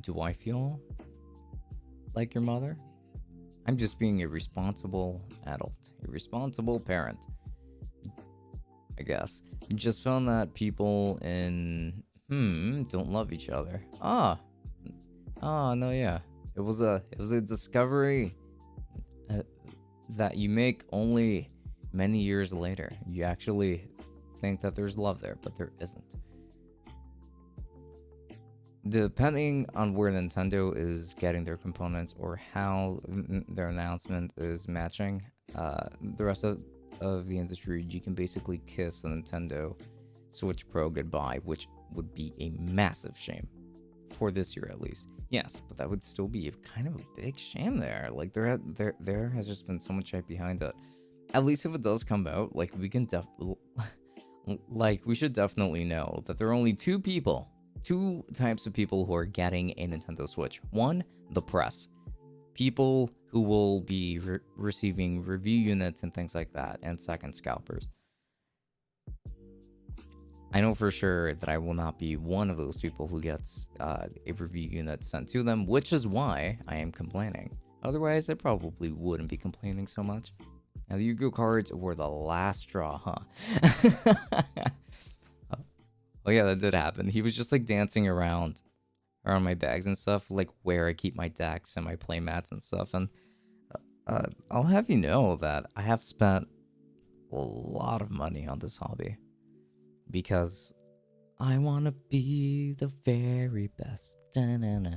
Do I feel like your mother? I'm just being a responsible adult, a responsible parent, I guess. Just found that people in don't love each other. No, yeah. It was a discovery that you make only many years later. You actually think that there's love there, but there isn't. Depending on where Nintendo is getting their components or how their announcement is matching the rest of the industry, you can basically kiss the Nintendo Switch Pro goodbye, which would be a massive shame for this year at least. Yes, but that would still be kind of a big shame there. Like there has just been so much hype behind it. At least if it does come out, like we can we should definitely know that there are only two types of people who are getting a Nintendo Switch. One, the press. People who will be receiving review units and things like that, and second, scalpers. I know for sure that I will not be one of those people who gets a review unit sent to them, which is why I am complaining. Otherwise, I probably wouldn't be complaining so much. Now, the Yu-Gi-Oh cards were the last straw, huh? Oh yeah, that did happen. He was just like dancing around my bags and stuff, like where I keep my decks and my play mats and stuff. And I'll have you know that I have spent a lot of money on this hobby because I want to be the very best. Da-na-na.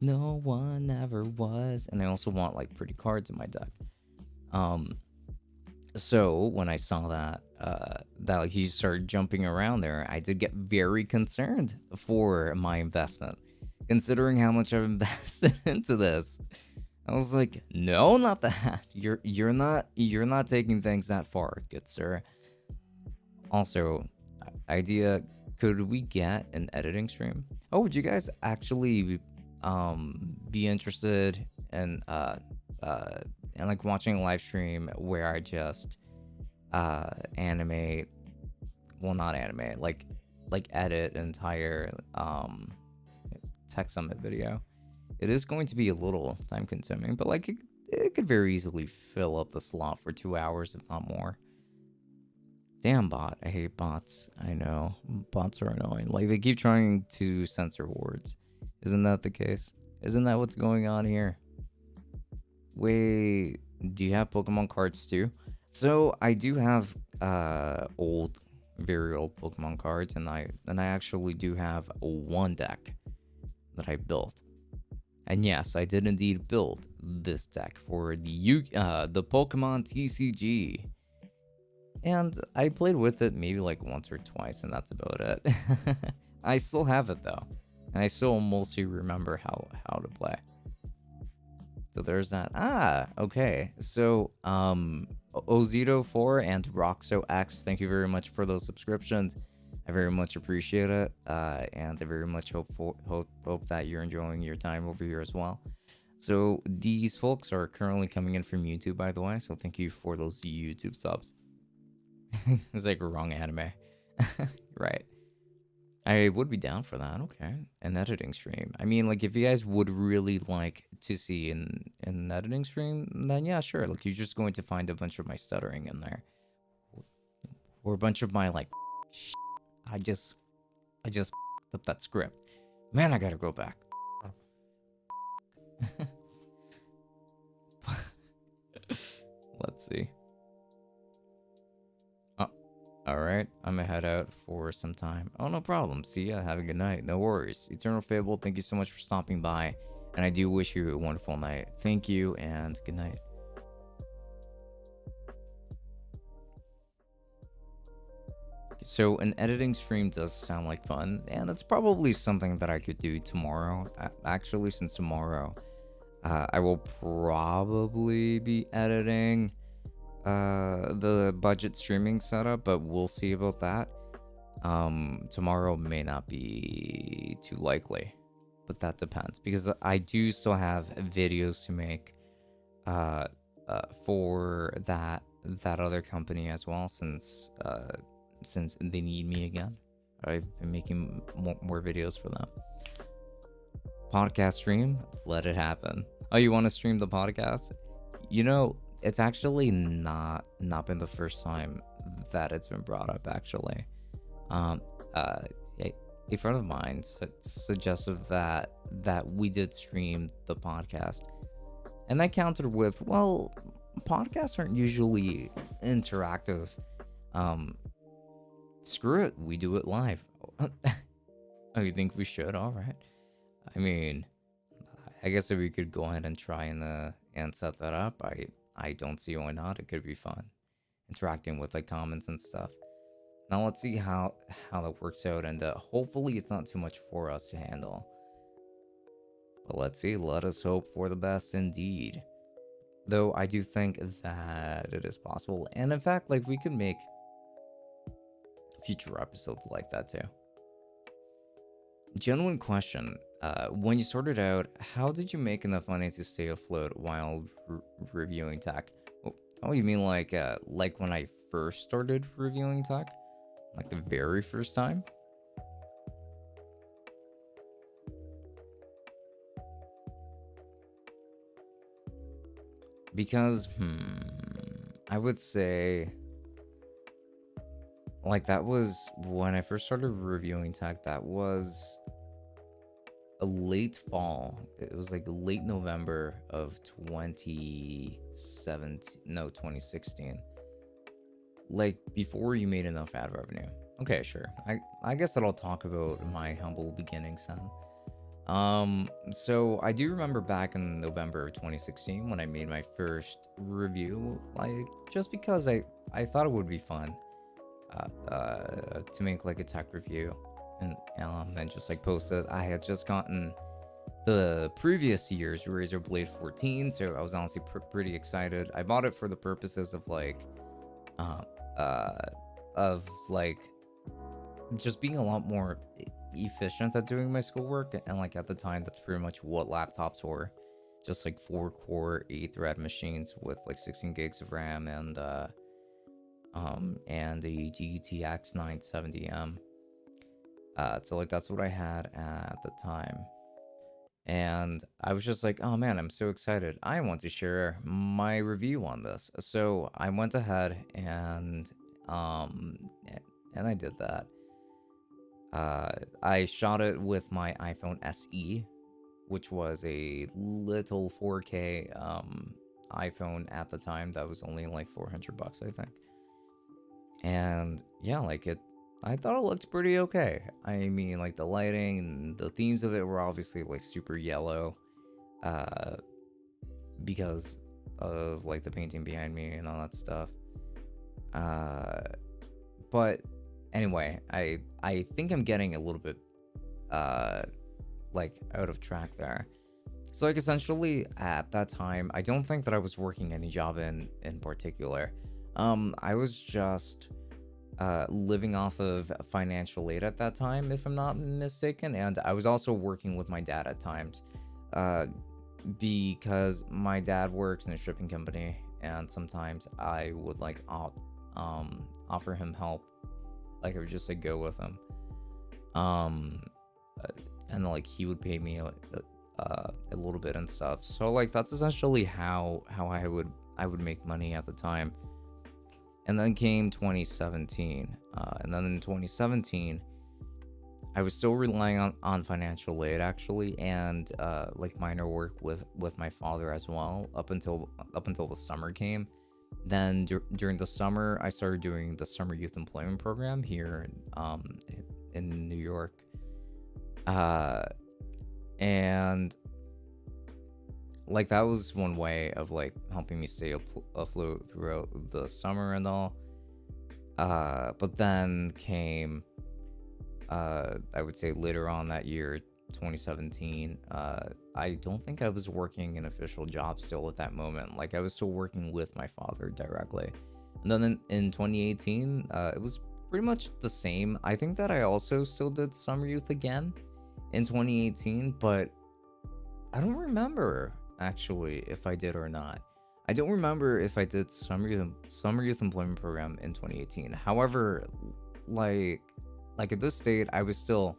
No one ever was. And I also want like pretty cards in my deck. So when I saw that like he started jumping around there, I did get very concerned for my investment, considering how much I've invested into this. I was like, no, not that. You're not taking things that far, good sir. Also, idea, could we get an editing stream? Oh, would you guys actually be interested in and like watching a live stream where I just animate, well, not animate, like edit an entire tech summit video? It is going to be a little time consuming, but like it could very easily fill up the slot for 2 hours, if not more. Damn bot, I hate bots. I know, bots are annoying. Like they keep trying to censor words. Isn't that the case? Isn't that what's going on here? Wait, do you have Pokemon cards too? So I do have very old Pokemon cards, and I actually do have one deck that I built. And yes, I did indeed build this deck for the Pokemon TCG. And I played with it maybe like once or twice, and that's about it. I still have it though, and I still mostly remember how to play. So there's that. Okay. So Ozito4 and RoxoX, thank you very much for those subscriptions. I very much appreciate it, and I very much hope that you're enjoying your time over here as well. So these folks are currently coming in from YouTube, by the way. So thank you for those YouTube subs. It's like wrong anime. Right. I would be down for that. Okay. An editing stream. I mean, like, if you guys would really like to see an editing stream, then yeah, sure. Like, you're just going to find a bunch of my stuttering in there. Or a bunch of my, like, I just up that script. Man, I gotta go back. Let's see. Alright, I'm gonna head out for some time. Oh, no problem. See ya. Have a good night. No worries. Eternal Fable, thank you so much for stopping by. And I do wish you a wonderful night. Thank you, and good night. So an editing stream does sound like fun, and it's probably something that I could do tomorrow. Actually, since tomorrow, I will probably be editing the budget streaming setup, but we'll see about that. Tomorrow may not be too likely, but that depends because I do still have videos to make uh, for that other company as well, since they need me again. I've been making more videos for them. Podcast stream, let it happen. Oh, you want to stream the podcast? You know, it's actually not been the first time that it's been brought up. Actually, um, uh, a friend of mine suggested that we did stream the podcast, and I countered with, well, podcasts aren't usually interactive. Um, Screw it, we do it live. Oh, you think we should? All right. I mean, I guess if we could go ahead and try and set that up, I don't see why not. It could be fun, interacting with like comments and stuff. Now let's see how that works out, and hopefully it's not too much for us to handle. But let's see. Let us hope for the best indeed. Though I do think that it is possible, and in fact, like we could make future episodes like that too. Genuine question. When you started out, how did you make enough money to stay afloat while reviewing tech? Oh, you mean like when I first started reviewing tech? Like the very first time? Because, I would say, like, that was when I first started reviewing tech. That was a late fall. It was like late November of 2016. Like, before you made enough ad revenue. Okay, sure. I guess that I'll talk about my humble beginnings then. So I do remember back in November of 2016 when I made my first review, like, just because I thought it would be fun to make like a tech review and just like post it. I had just gotten the previous year's Razer Blade 14, so I was honestly pretty excited. I bought it for the purposes of like just being a lot more efficient at doing my schoolwork, and like at the time that's pretty much what laptops were, just like 4-core 8-thread machines with like 16 gigs of RAM and a GTX 970M. So like that's what I had at the time, and I was just like, oh man, I'm so excited, I want to share my review on this. So I went ahead and I did that. I shot it with my iPhone SE, which was a little 4K iPhone at the time that was only like $400, I think. And yeah, like I thought it looked pretty okay. I mean, like the lighting and the themes of it were obviously like super yellow, because of like the painting behind me and all that stuff. But anyway, I think I'm getting a little bit like out of track there. So like essentially at that time, I don't think that I was working any job in particular. I was just living off of financial aid at that time, if I'm not mistaken, and I was also working with my dad at times, because my dad works in a shipping company, and sometimes I would like offer him help. Like I would just like go with him, and like he would pay me a little bit and stuff. So like that's essentially how I would make money at the time. And then came 2017, and then in 2017 I was still relying on financial aid actually, and like minor work with my father as well, up until the summer came. Then during the summer, I started doing the summer youth employment program here in New York, and like that was one way of like helping me stay afloat throughout the summer and all. But then came, I would say later on that year, 2017. I don't think I was working an official job still at that moment. Like I was still working with my father directly. And then in 2018, it was pretty much the same. I think that I also still did summer youth again in 2018, but I don't remember actually if I did or not. I don't remember if I did summer youth employment program in 2018. However, like at this state, I was still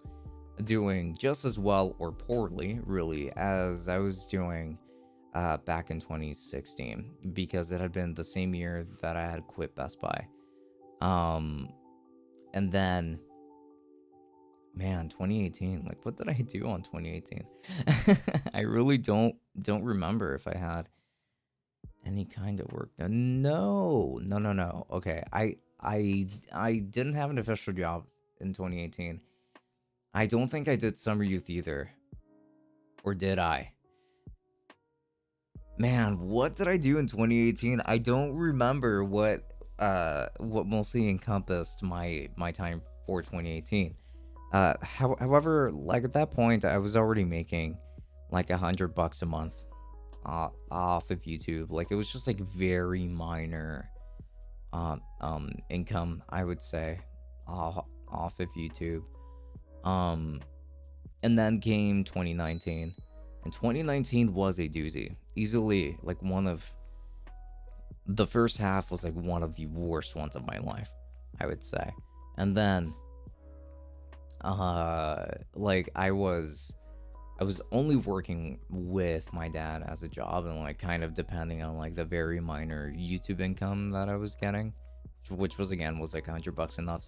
doing just as well or poorly, really, as I was doing back in 2016 because it had been the same year that I had quit Best Buy. Um, and then man, 2018, like what did I do on 2018? I really don't remember if I had any kind of work done. No, no, no, no. Okay, I didn't have an official job in 2018. I don't think I did summer youth either, or did I? Man, what did I do in 2018? I don't remember what mostly encompassed my time for 2018. However, like at that point, I was already making like $100 a month off of YouTube. Like it was just like very minor income, I would say, off of YouTube. Um, and then came 2019, and 2019 was a doozy. Easily, like one of the first half was like one of the worst ones of my life, I would say. And then like I was only working with my dad as a job and like kind of depending on like the very minor YouTube income that I was getting, which was again was like $100 enough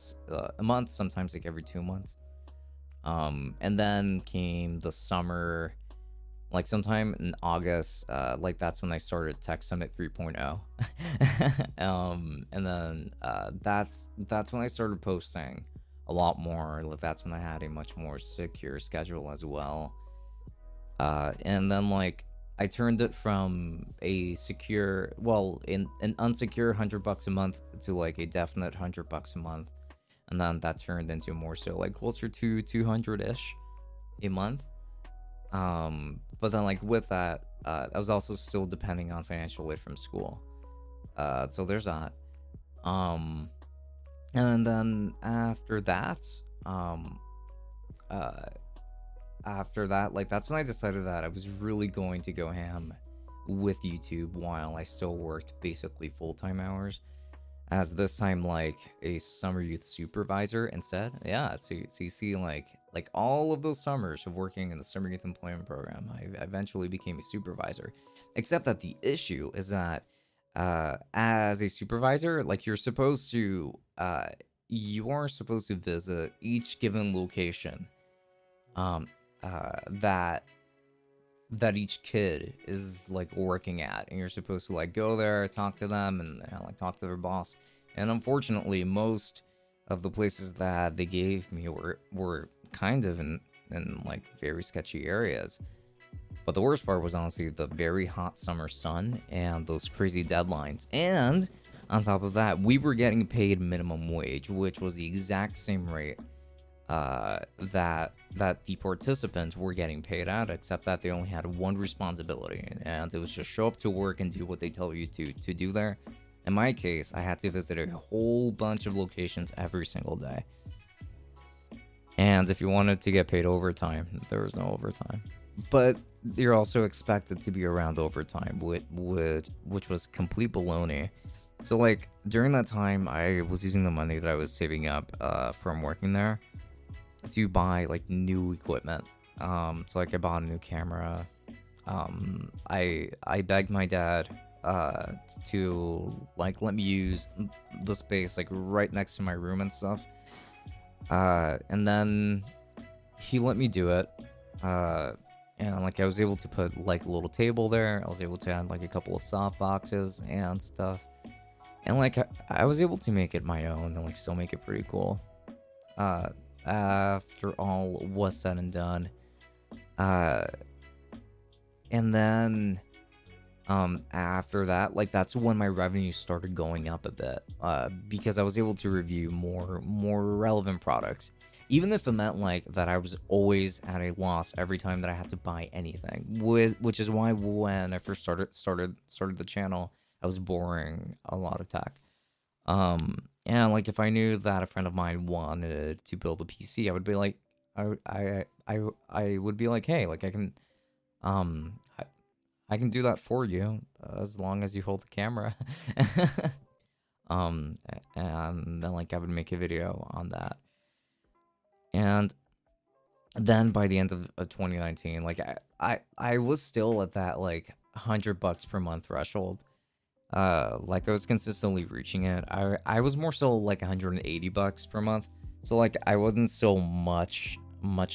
a month, sometimes like every 2 months. And then came the summer, like sometime in August, like that's when I started Tech Summit 3.0. And then that's when I started posting a lot more. Like that's when I had a much more secure schedule as well. And then like I turned it from a secure, well, in an unsecure $100 a month to like a definite $100 a month, and then that turned into more so like closer to 200-ish a month. But then like with that, I was also still depending on financial aid from school. So there's that. Um, and then um, uh, after that, like that's when I decided that I was really going to go ham with YouTube while I still worked basically full-time hours. As this time like a summer youth supervisor instead. Yeah, so you see like all of those summers of working in the summer youth employment program, I eventually became a supervisor. Except that the issue is that as a supervisor, like you are supposed to visit each given location um that each kid is like working at, and you're supposed to like go there, talk to them, and like talk to their boss. And unfortunately, most of the places that they gave me were kind of in like very sketchy areas. But the worst part was honestly the very hot summer sun and those crazy deadlines. And on top of that, we were getting paid minimum wage, which was the exact same rate that the participants were getting paid at, except that they only had one responsibility, and it was just show up to work and do what they tell you to do there. In my case, I had to visit a whole bunch of locations every single day. And if you wanted to get paid overtime, there was no overtime. But you're also expected to be around overtime, which was complete baloney. So like during that time, I was using the money that I was saving up from working there to buy like new equipment. So like I bought a new camera. I begged my dad to like let me use the space like right next to my room and stuff. And then he let me do it. And like I was able to put like a little table there. I was able to add like a couple of soft boxes and stuff. And like I was able to make it my own and like still make it pretty cool. After all was said and done. And then After that, like that's when my revenue started going up a bit, because I was able to review more relevant products, even if it meant like that I was always at a loss every time that I had to buy anything. Which is why when I first started the channel, I was borrowing a lot of tech. And like if I knew that a friend of mine wanted to build a PC, I would be like, I would be like, hey, like um, I can do that for you, as long as you hold the camera. And then like I would make a video on that. And then by the end of 2019, like I was still at that like $100 per month threshold. Like I was consistently reaching it. I was more so like $180 per month. So like I wasn't so much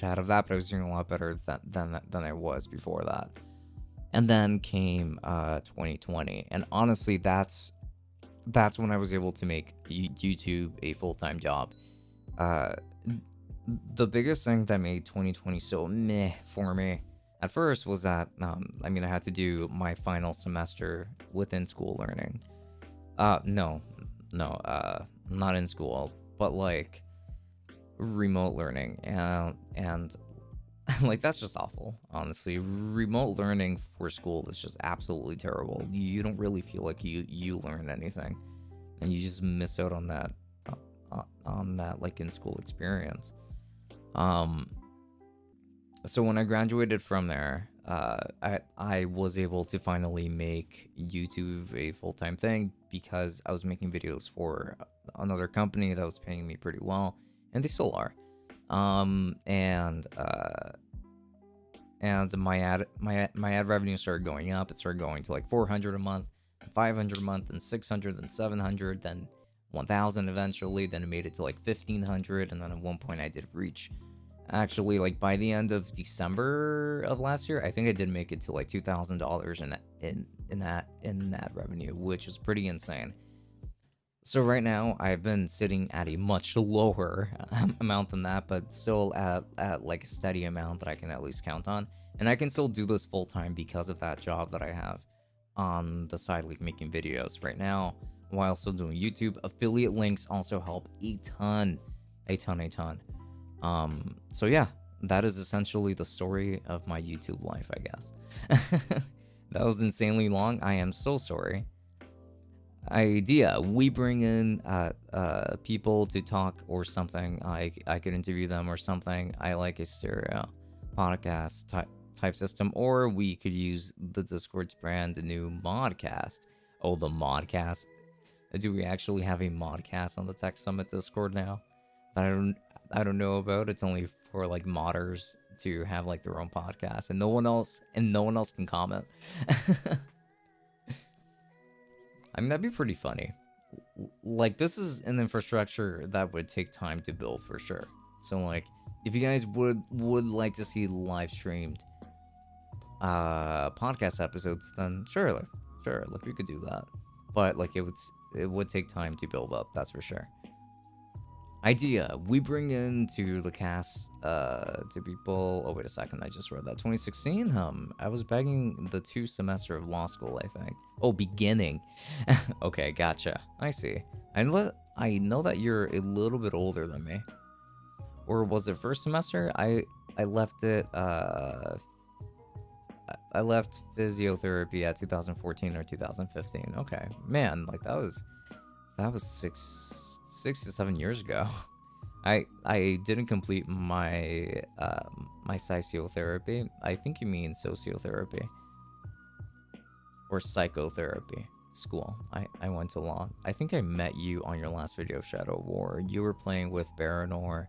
out of that, but I was doing a lot better than I was before that. And then came 2020, and honestly, that's when I was able to make YouTube a full-time job. Uh, the biggest thing that made 2020 so meh for me at first was that I mean I had to do my final semester within school learning. No, no, not in school, but like remote learning, and like that's just awful, honestly. Remote learning for school is just absolutely terrible. You don't really feel like you learn anything, and you just miss out on that like in school experience. Um, so when I graduated from there, I was able to finally make YouTube a full-time thing because I was making videos for another company that was paying me pretty well, and they still are. And my ad revenue started going up. It started going to like 400 a month, 500 a month, and 600, then 700, then 1,000 eventually. Then it made it to like 1,500, and then at one point I did reach. Actually, like by the end of December of last year, I think I did make it to like $2,000 in that revenue, which is pretty insane. So right now, I've been sitting at a much lower amount than that, but still at like a steady amount that I can at least count on. And I can still do this full time because of that job that I have on the side, like making videos right now while still doing YouTube. Affiliate links also help a ton, a ton, a ton. So yeah, that is essentially the story of my YouTube life, I guess. That was insanely long. I am so sorry. Idea: we bring in people to talk or something. I could interview them or something. I like a stereo podcast type system, or we could use the Discord's brand new Modcast. Oh, the Modcast. Do we actually have a Modcast on the Tech Summit Discord now that I don't know about? It's only for like modders to have like their own podcast, and no one else can comment. I mean, that'd be pretty funny. Like, this is an infrastructure that would take time to build for sure. So, like, if you guys would like to see live streamed podcast episodes, then sure, like we could do that. But like, it would take time to build up. That's for sure. Idea: we bring into the cast to people. Oh wait a second, I just read that 2016. I was begging the 2 semester of law school, I think. Oh, beginning. Okay, gotcha. I see. I know that you're a little bit older than me. Or was it first semester? I left it I left physiotherapy at 2014 or 2015. Okay. Man, like that was 6 to 7 years ago. I didn't complete my my psychotherapy. I think you mean sociotherapy or psychotherapy school. I went to law. I think I met you on your last video, Shadow War. You were playing with Baranor.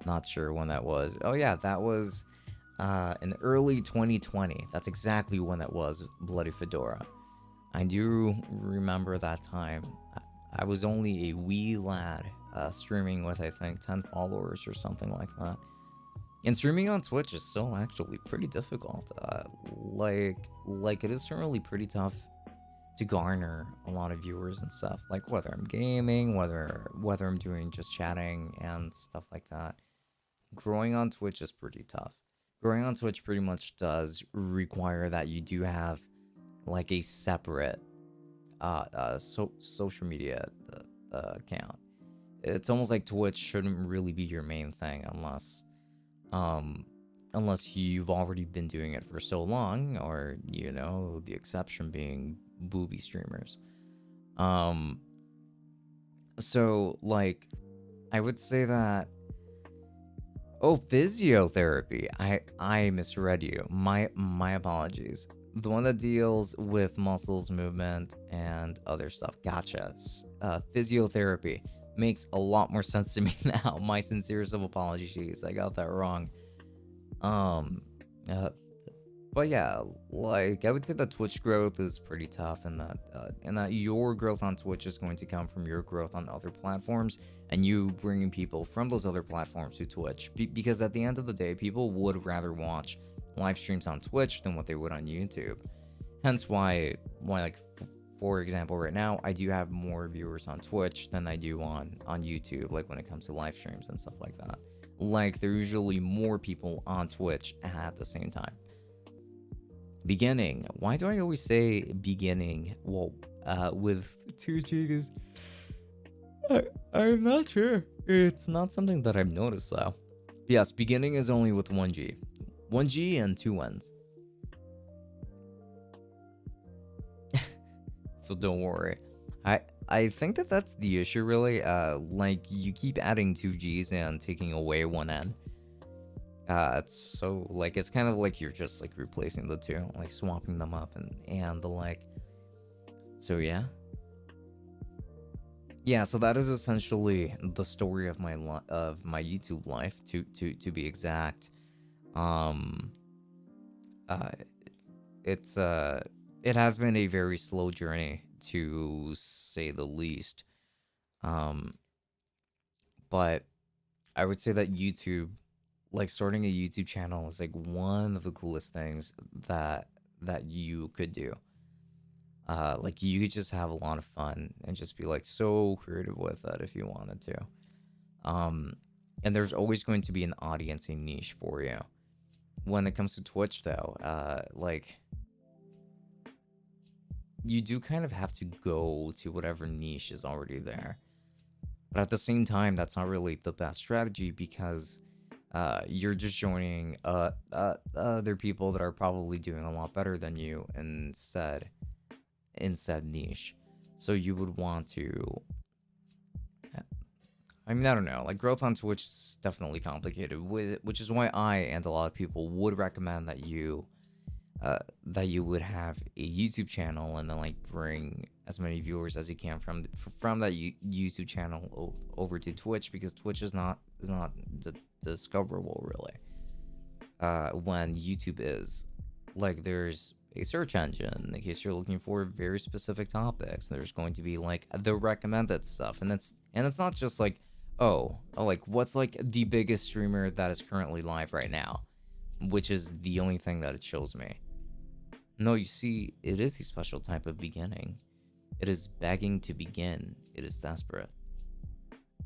Not sure when that was. Oh yeah, that was in early 2020. That's exactly when that was. Bloody Fedora. I do remember that time. I was only a wee lad, streaming with I think 10 followers or something like that. And streaming on Twitch is still actually pretty difficult. Like it is certainly pretty tough to garner a lot of viewers and stuff. Like whether I'm gaming, whether I'm doing just chatting and stuff like that. Growing on Twitch is pretty tough. Growing on Twitch pretty much does require that you do have like a separate social media account. It's almost like Twitch shouldn't really be your main thing um unless you've already been doing it for so long, or the exception being booby streamers. um so like I would say that. Oh, physiotherapy. I misread you. My apologies. The one that deals with muscles, movement, and other stuff. Gotcha. Physiotherapy makes a lot more sense to me now. My sincerest of apologies. I got that wrong. Um, uh, but yeah, like I would say that Twitch growth is pretty tough, and that your growth on Twitch is going to come from your growth on other platforms, and you bringing people from those other platforms to Twitch. Because at the end of the day, people would rather watch live streams on Twitch than what they would on YouTube. Hence why like for example, right now I do have more viewers on Twitch than I do on YouTube. Like when it comes to live streams and stuff like that. Like there's usually more people on Twitch at the same time. Beginning. Why do I always say beginning? Well, with 2 gigas. I'm not sure. It's not something that I've noticed though. Yes, beginning is only with 1G. 1G and 2 N's. So don't worry. I think that that's the issue really. Like you keep adding 2Gs and taking away 1N. So like it's kind of like you're just like replacing the two, like swapping them up and the like. So yeah. Yeah, so that is essentially the story of my YouTube life to be exact. Um uh it's it has been a very slow journey to say the least. Um but I would say that YouTube, like starting a YouTube channel, is like one of the coolest things that you could do. Like you could just have a lot of fun and just be like so creative with it if you wanted to. And there's always going to be an audience, a niche for you. When it comes to Twitch though, like you do kind of have to go to whatever niche is already there. But at the same time, that's not really the best strategy because you're just joining other people that are probably doing a lot better than you in said niche. So you would want to. I mean, I don't know. Like growth on Twitch is definitely complicated, which is why I and a lot of people would recommend that you would have a YouTube channel and then like bring as many viewers as you can from that YouTube channel over to Twitch, because Twitch is not discoverable really. When YouTube is, like, there's a search engine in case you're looking for very specific topics. There's going to be like the recommended stuff, and it's not just like like what's like the biggest streamer that is currently live right now, which is the only thing that it shows me. No, you see, it is a special type of beginning. It is begging to begin. It is desperate.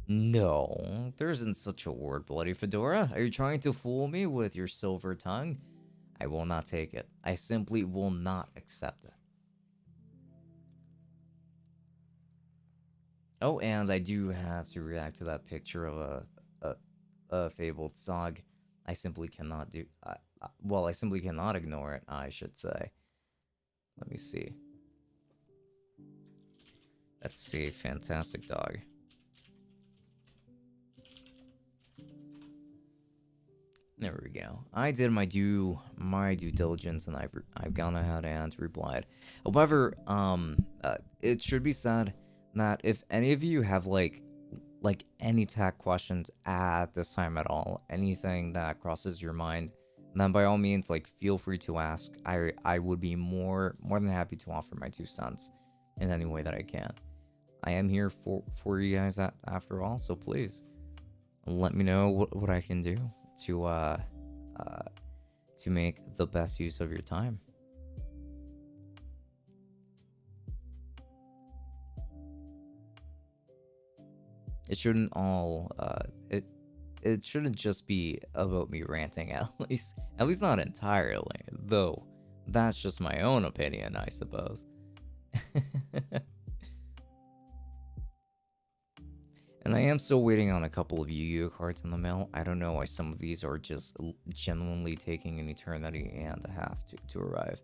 No, there isn't such a word, Bloody Fedora. Are you trying to fool me with your silver tongue? I will not take it. I simply will not accept it. Oh, and I do have to react to that picture of a fabled Sog. I simply cannot do. Well, I simply cannot ignore it, I should say. Let me see. Let's see. Fantastic dog. There we go. I did my due diligence, and I've gone ahead and replied. However, it should be said that if any of you have like any tech questions at this time at all, anything that crosses your mind, then by all means, like, feel free to ask. I would be more than happy to offer my 2 cents in any way that I can. I am here for you guys after all, so please let me know what I can do to make the best use of your time. It shouldn't all it shouldn't just be about me ranting, at least not entirely, though That's just my own opinion, I suppose. And I am still waiting on a couple of Yu-Gi-Oh cards in the mail. I don't know why some of these are just genuinely taking an eternity and a half to arrive.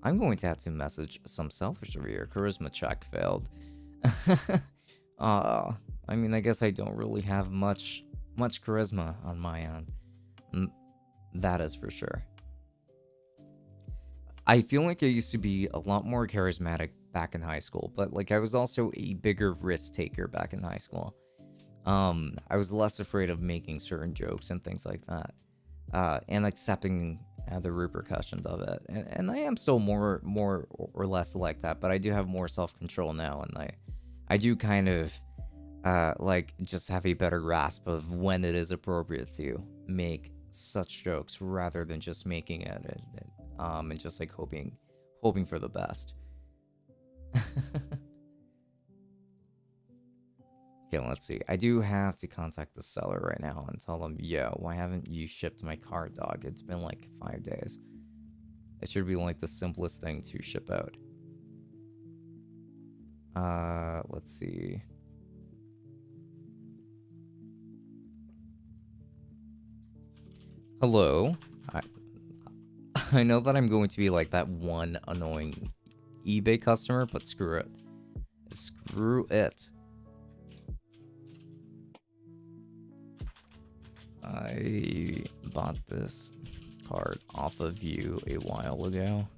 I'm going to have to message some selfish over here. Charisma check failed. I mean, I guess I don't really have much charisma on my end. That is for sure. I feel like I used to be a lot more charismatic back in high school, but like I was also a bigger risk taker back in high school. I was less afraid of making certain jokes and things like that, and accepting the repercussions of it. And I am still more or less like that, but I do have more self-control now, and I do kind of like just have a better grasp of when it is appropriate to make such jokes rather than just making it and just like hoping for the best. Okay, let's see. I do have to contact the seller right now and tell them, yo, why haven't you shipped my card, dog? It's been like 5 days. It should be like the simplest thing to ship out. Let's see. Hello. I know that I'm going to be like that one annoying eBay customer, but screw it. Screw it. I bought this card off of you a while ago,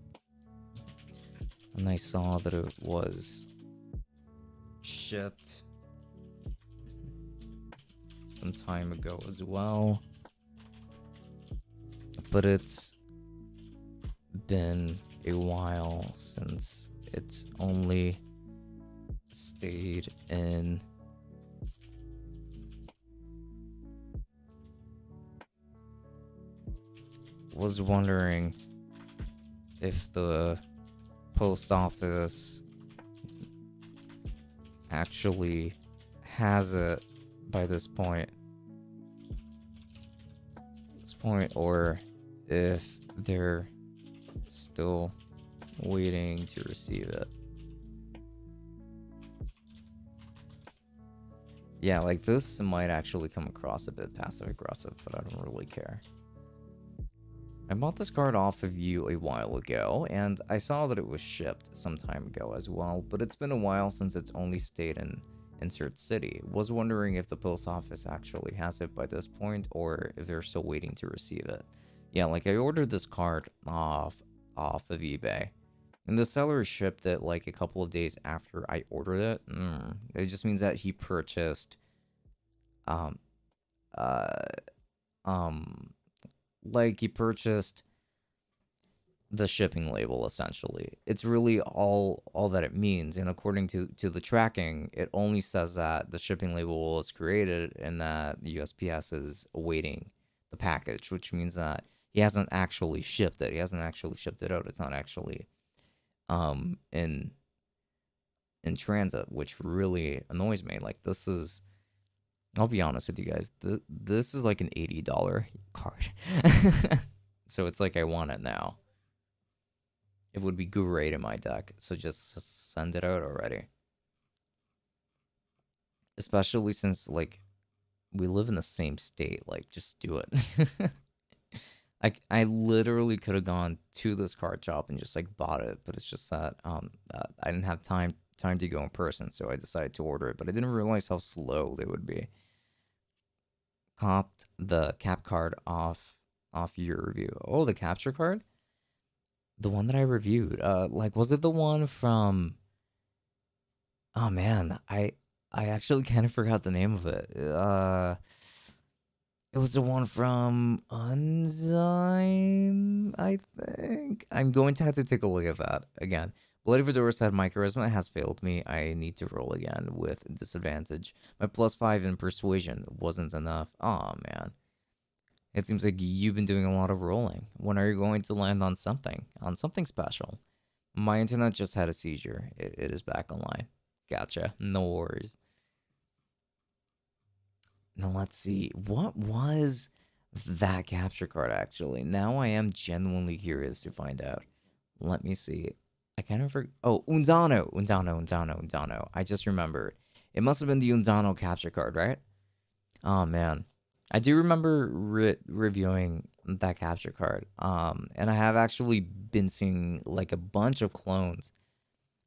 and I saw that it was shipped some time ago as well, but it's been a while since it's only stayed in was wondering if the post office actually has it by this point, or if they're still waiting to receive it. Yeah, like this might actually come across a bit passive aggressive, but I don't really care. I bought this card off of you a while ago, and I saw that it was shipped some time ago as well, but it's been a while since it's only stayed in Insert City. Was wondering if the post office actually has it by this point, or if they're still waiting to receive it. Yeah, like I ordered this card off of eBay, and the seller shipped it like a couple of days after I ordered it. It just means that he purchased, like he purchased the shipping label essentially. It's really all that it means, and according to the tracking, it only says that the shipping label was created and that the USPS is awaiting the package, which means that he hasn't actually shipped it. He hasn't actually shipped it out. It's not actually in transit, which really annoys me. Like this is, I'll be honest with you guys, this is like an $80 card. So it's like I want it now. It would be great in my deck, so just send it out already. Especially since, like, we live in the same state, like, just do it. I literally could have gone to this card shop and just, like, bought it, but it's just that, I didn't have time to go in person, so I decided to order it, but I didn't realize how slow they would be. Copped the cap card off your review. Oh, the capture card? The one that I reviewed. Like, was it the one from... Oh, man. I actually kind of forgot the name of it. It was the one from Unzyme, I think. I'm going to have to take a look at that again. Bloody Fedora said, my charisma has failed me. I need to roll again with disadvantage. My +5 in persuasion wasn't enough. Oh, man. It seems like you've been doing a lot of rolling. When are you going to land on something? On something special? My internet just had a seizure. It is back online. Gotcha. No worries. Now let's see. What was that capture card, actually. Now I am genuinely curious to find out. Let me see. I kind of oh, Undano. I just remembered. It must have been the Undano capture card, right? Oh man, I do remember reviewing that capture card. And I have actually been seeing like a bunch of clones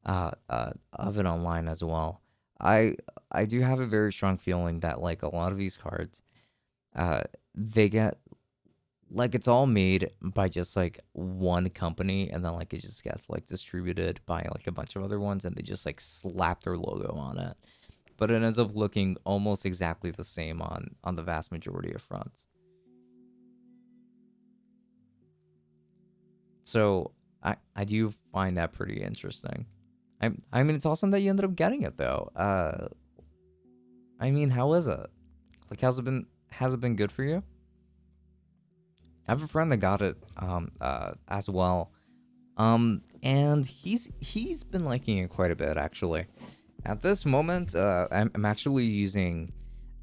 of it online as well. I I do have a very strong feeling that like a lot of these cards, uh, they get like it's all made by just like one company, and then like it just gets like distributed by like a bunch of other ones, and they just like slap their logo on it. But it ends up looking almost exactly the same on the vast majority of fronts. So I do find that pretty interesting. I mean, it's awesome that you ended up getting it though. I mean, how is it? Like, how's it been? Has it been good for you? I have a friend that got it as well. And he's been liking it quite a bit actually. At this moment, I'm actually using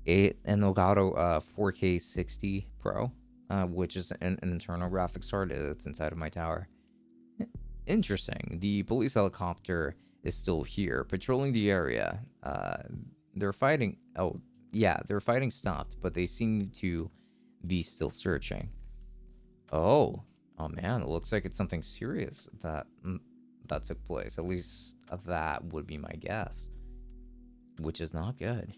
an Elgato 4K 60 Pro, which is an internal graphics card. It's inside of my tower. Interesting. The police helicopter is still here, patrolling the area. They're fighting. Oh, yeah, their fighting stopped, but they seem to be still searching. Oh, oh man, it looks like it's something serious that took place. At least that would be my guess, which is not good.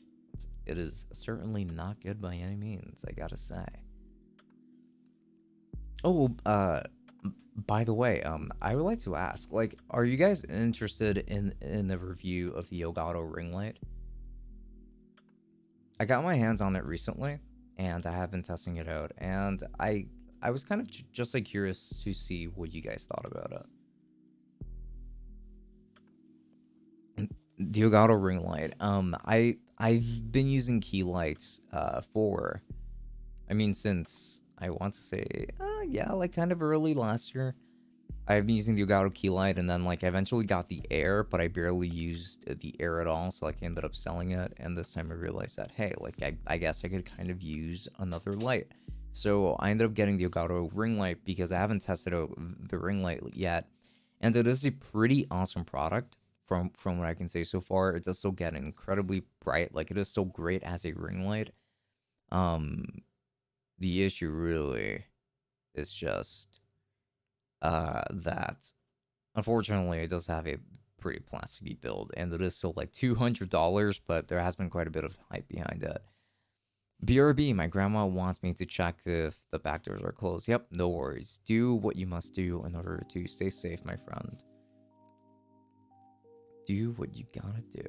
It is certainly not good by any means, I gotta say. Oh, by the way, I would like to ask, like, are you guys interested in the review of the Elgato ring light? I got my hands on it recently, and I have been testing it out, and I was kind of just like curious to see what you guys thought about it. The Elgato ring light. I've been using key lights for, I mean, since I want to say, yeah, like kind of early last year. I've been using the Elgato key light, and then like I eventually got the Air, but I barely used the Air at all, so like I ended up selling it. And this time I realized that hey, like I guess I could kind of use another light. So I ended up getting the Elgato ring light because I haven't tested out the ring light yet, and it is a pretty awesome product from what I can say so far. It does still get incredibly bright, like it is still great as a ring light. Um, the issue really is just that unfortunately it does have a pretty plasticky build, and it is still like $200, but there has been quite a bit of hype behind it. BRB, my grandma wants me to check if the back doors are closed. Yep, no worries. Do what you must do in order to stay safe, my friend. Do what you gotta do.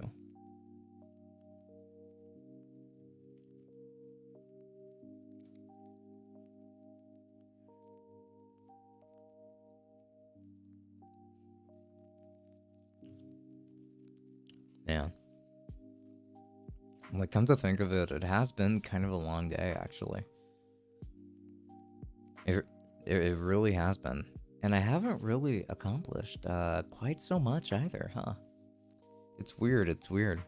Yeah. Like, come to think of it, it has been kind of a long day, actually. It, it really has been. And I haven't really accomplished quite so much either, huh? It's weird, it's weird.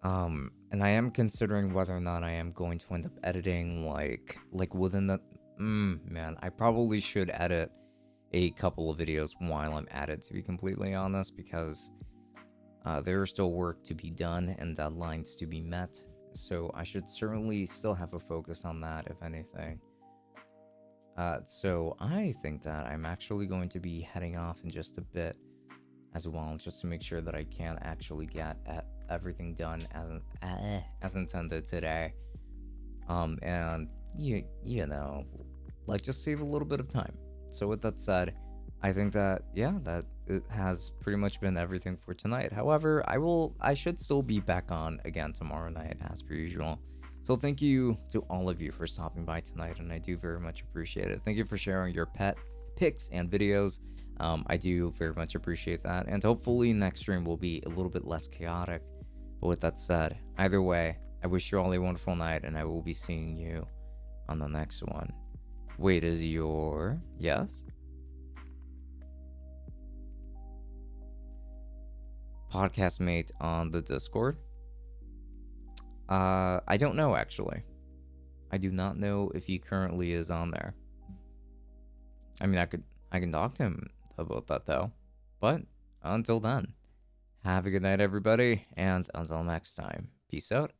And I am considering whether or not I am going to end up editing, like within the... man, I probably should edit a couple of videos while I'm at it, to be completely honest, because there is still work to be done and deadlines to be met, so I should certainly still have a focus on that, if anything. So I think that I'm actually going to be heading off in just a bit as well, just to make sure that I can actually get everything done as intended today. And you know, like just save a little bit of time. So with that said, I think that yeah, that it has pretty much been everything for tonight. However, I should still be back on again tomorrow night as per usual. So thank you to all of you for stopping by tonight, and I do very much appreciate it. Thank you for sharing your pet pics and videos. I do very much appreciate that, and hopefully next stream will be a little bit less chaotic. But with that said, either way, I wish you all a wonderful night, and I will be seeing you on the next one. Wait, is your... Yes? Podcast mate on the Discord? I don't know, actually. I do not know if he currently is on there. I mean, I can talk to him about that though. But until then, have a good night, everybody, and until next time, peace out.